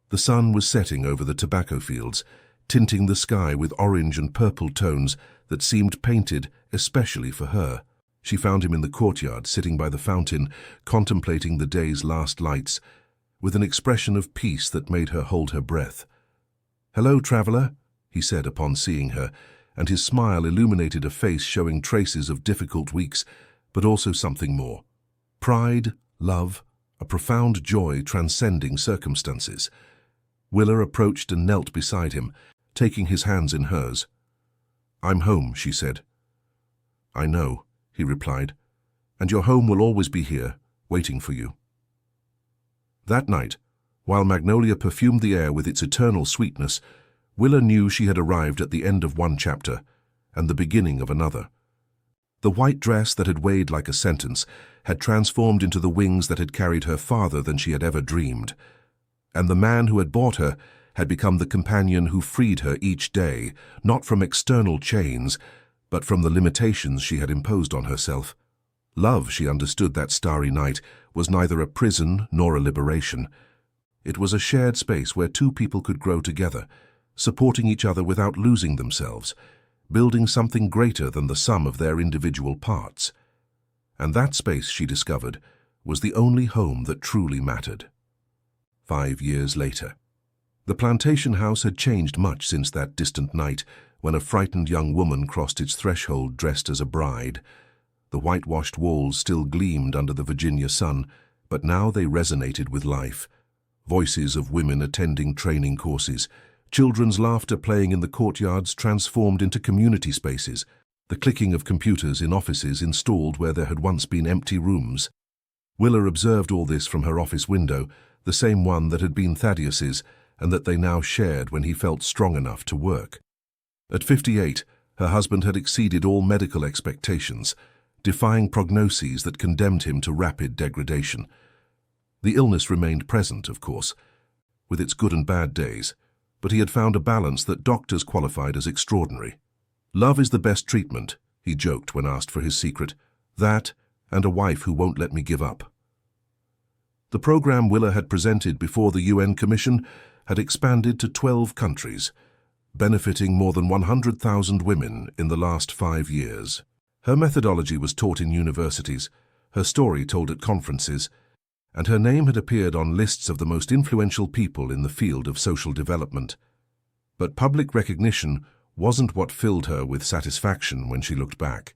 A: the sun was setting over the tobacco fields, tinting the sky with orange and purple tones that seemed painted especially for her. She found him in the courtyard, sitting by the fountain, contemplating the day's last lights, with an expression of peace that made her hold her breath. "Hello, traveler," he said upon seeing her, and his smile illuminated a face showing traces of difficult weeks, but also something more. Pride, love, a profound joy transcending circumstances. Willer approached and knelt beside him, taking his hands in hers. "I'm home," she said. "I know," he replied, "and your home will always be here, waiting for you." That night, while magnolia perfumed the air with its eternal sweetness, Willer knew she had arrived at the end of one chapter and the beginning of another. The white dress that had weighed like a sentence had transformed into the wings that had carried her farther than she had ever dreamed, and the man who had bought her had become the companion who freed her each day, not from external chains, but from the limitations she had imposed on herself. Love, she understood that starry night, was neither a prison nor a liberation. It was a shared space where two people could grow together, supporting each other without losing themselves, building something greater than the sum of their individual parts. And that space, she discovered, was the only home that truly mattered. 5 years later. The plantation house had changed much since that distant night when a frightened young woman crossed its threshold dressed as a bride. The whitewashed walls still gleamed under the Virginia sun, but now they resonated with life. Voices of women attending training courses, children's laughter playing in the courtyards transformed into community spaces, the clicking of computers in offices installed where there had once been empty rooms. Willer observed all this from her office window, the same one that had been Thaddeus's, and that they now shared when he felt strong enough to work. At 58, her husband had exceeded all medical expectations, defying prognoses that condemned him to rapid degradation. The illness remained present, of course, with its good and bad days, but he had found a balance that doctors qualified as extraordinary. "Love is the best treatment," he joked when asked for his secret. "That, and a wife who won't let me give up." The program Willer had presented before the UN Commission had expanded to 12 countries, benefiting more than 100,000 women in the last 5 years. Her methodology was taught in universities, her story told at conferences, and her name had appeared on lists of the most influential people in the field of social development. But public recognition wasn't what filled her with satisfaction when she looked back.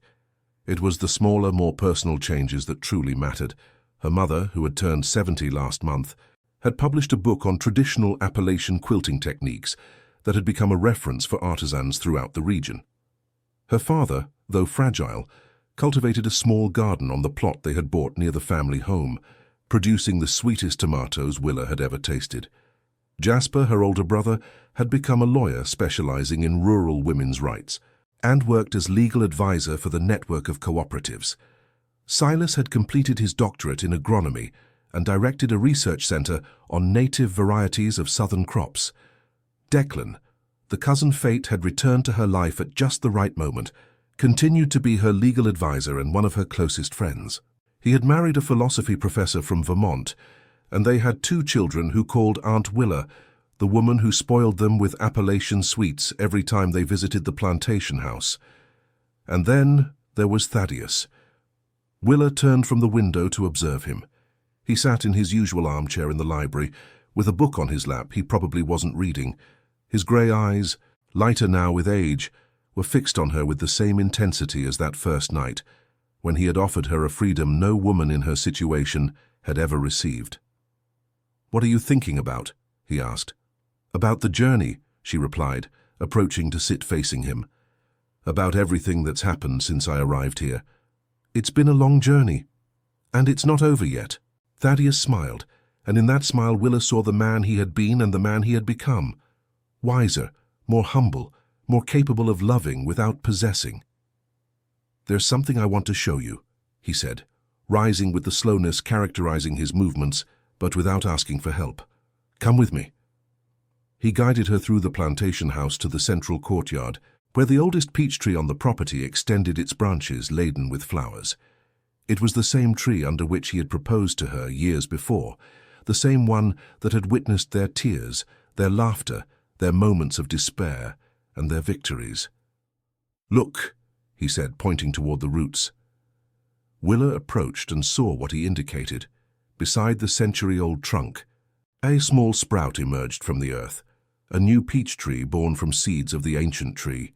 A: It was the smaller, more personal changes that truly mattered. Her mother, who had turned 70 last month, had published a book on traditional Appalachian quilting techniques that had become a reference for artisans throughout the region. Her father, though fragile, cultivated a small garden on the plot they had bought near the family home, producing the sweetest tomatoes Willer had ever tasted. Jasper, her older brother, had become a lawyer specializing in rural women's rights and worked as legal advisor for the network of cooperatives. Silas had completed his doctorate in agronomy and directed a research center on native varieties of southern crops. Declan, The cousin Fate had returned to her life at just the right moment, continued to be her legal advisor and one of her closest friends. He had married a philosophy professor from Vermont, and they had 2 children who called Aunt Willa, the woman who spoiled them with Appalachian sweets every time they visited the plantation house. And then there was Thaddeus. Willa turned from the window to observe him. He sat in his usual armchair in the library, with a book on his lap he probably wasn't reading. His grey eyes, lighter now with age, were fixed on her with the same intensity as that first night, when he had offered her a freedom no woman in her situation had ever received. "What are you thinking about?" he asked. "About the journey," she replied, approaching to sit facing him. "About everything that's happened since I arrived here. It's been a long journey, and it's not over yet." Thaddeus smiled, and in that smile Willa saw the man he had been and the man he had become. Wiser, more humble, more capable of loving without possessing. "There's something I want to show you," he said, rising with the slowness characterizing his movements, but without asking for help. "Come with me." He guided her through the plantation house to the central courtyard, where the oldest peach tree on the property extended its branches laden with flowers. It was the same tree under which he had proposed to her years before, the same one that had witnessed their tears, their laughter, their moments of despair, and their victories. "Look," he said, pointing toward the roots. Willa approached and saw what he indicated. Beside the century-old trunk, a small sprout emerged from the earth, a new peach tree born from seeds of the ancient tree.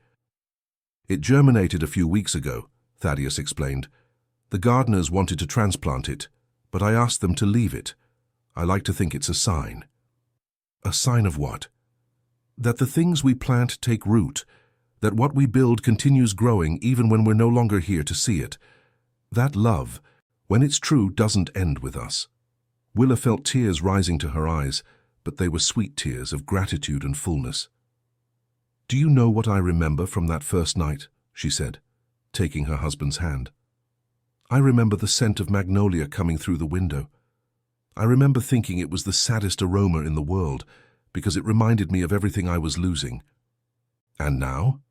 A: "It germinated a few weeks ago," Thaddeus explained. "The gardeners wanted to transplant it, but I asked them to leave it. I like to think it's a sign." "A sign of what?" "That the things we plant take root, that what we build continues growing even when we're no longer here to see it. That love, when it's true, doesn't end with us." Willa felt tears rising to her eyes, but they were sweet tears of gratitude and fullness. "Do you know what I remember from that first night?" she said, taking her husband's hand. "I remember the scent of magnolia coming through the window. I remember thinking it was the saddest aroma in the world, because it reminded me of everything I was losing. And now?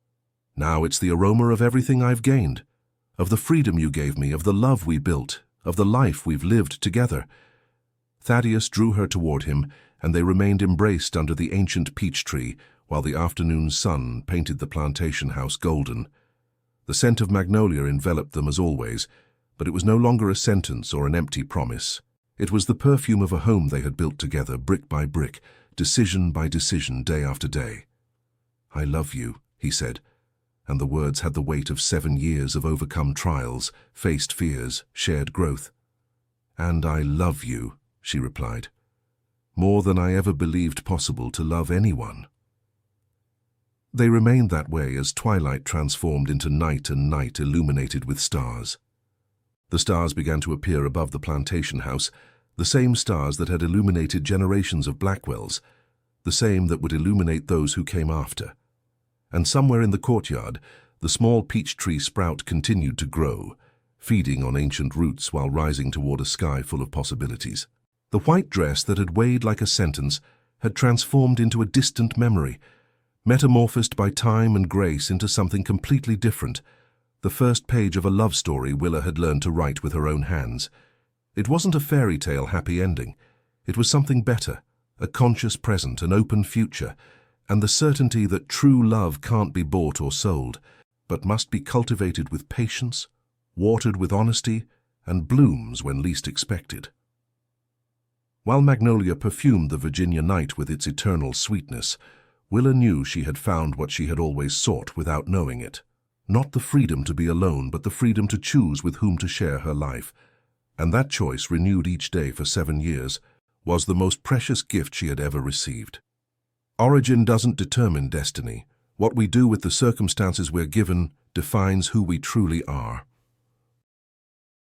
A: Now it's the aroma of everything I've gained, of the freedom you gave me, of the love we built, of the life we've lived together." Thaddeus drew her toward him, and they remained embraced under the ancient peach tree while the afternoon sun painted the plantation house golden. The scent of magnolia enveloped them as always, but it was no longer a sentence or an empty promise. It was the perfume of a home they had built together, brick by brick, decision by decision, day after day. "I love you," he said, and the words had the weight of 7 years of overcome trials, faced fears, shared growth. "And I love you," she replied, "more than I ever believed possible to love anyone." They remained that way as twilight transformed into night and night illuminated with stars. The stars began to appear above the plantation house, the same stars that had illuminated generations of Blackwells, the same that would illuminate those who came after. And somewhere in the courtyard, the small peach tree sprout continued to grow, feeding on ancient roots while rising toward a sky full of possibilities. The white dress that had weighed like a sentence had transformed into a distant memory, metamorphosed by time and grace into something completely different, the first page of a love story Willa had learned to write with her own hands. It wasn't a fairy tale happy ending. It was something better, a conscious present, an open future, and the certainty that true love can't be bought or sold, but must be cultivated with patience, watered with honesty, and blooms when least expected. While magnolia perfumed the Virginia night with its eternal sweetness, Willa knew she had found what she had always sought without knowing it. Not the freedom to be alone, but the freedom to choose with whom to share her life. And that choice, renewed each day for 7 years, was the most precious gift she had ever received. Origin doesn't determine destiny. What we do with the circumstances we're given defines who we truly are.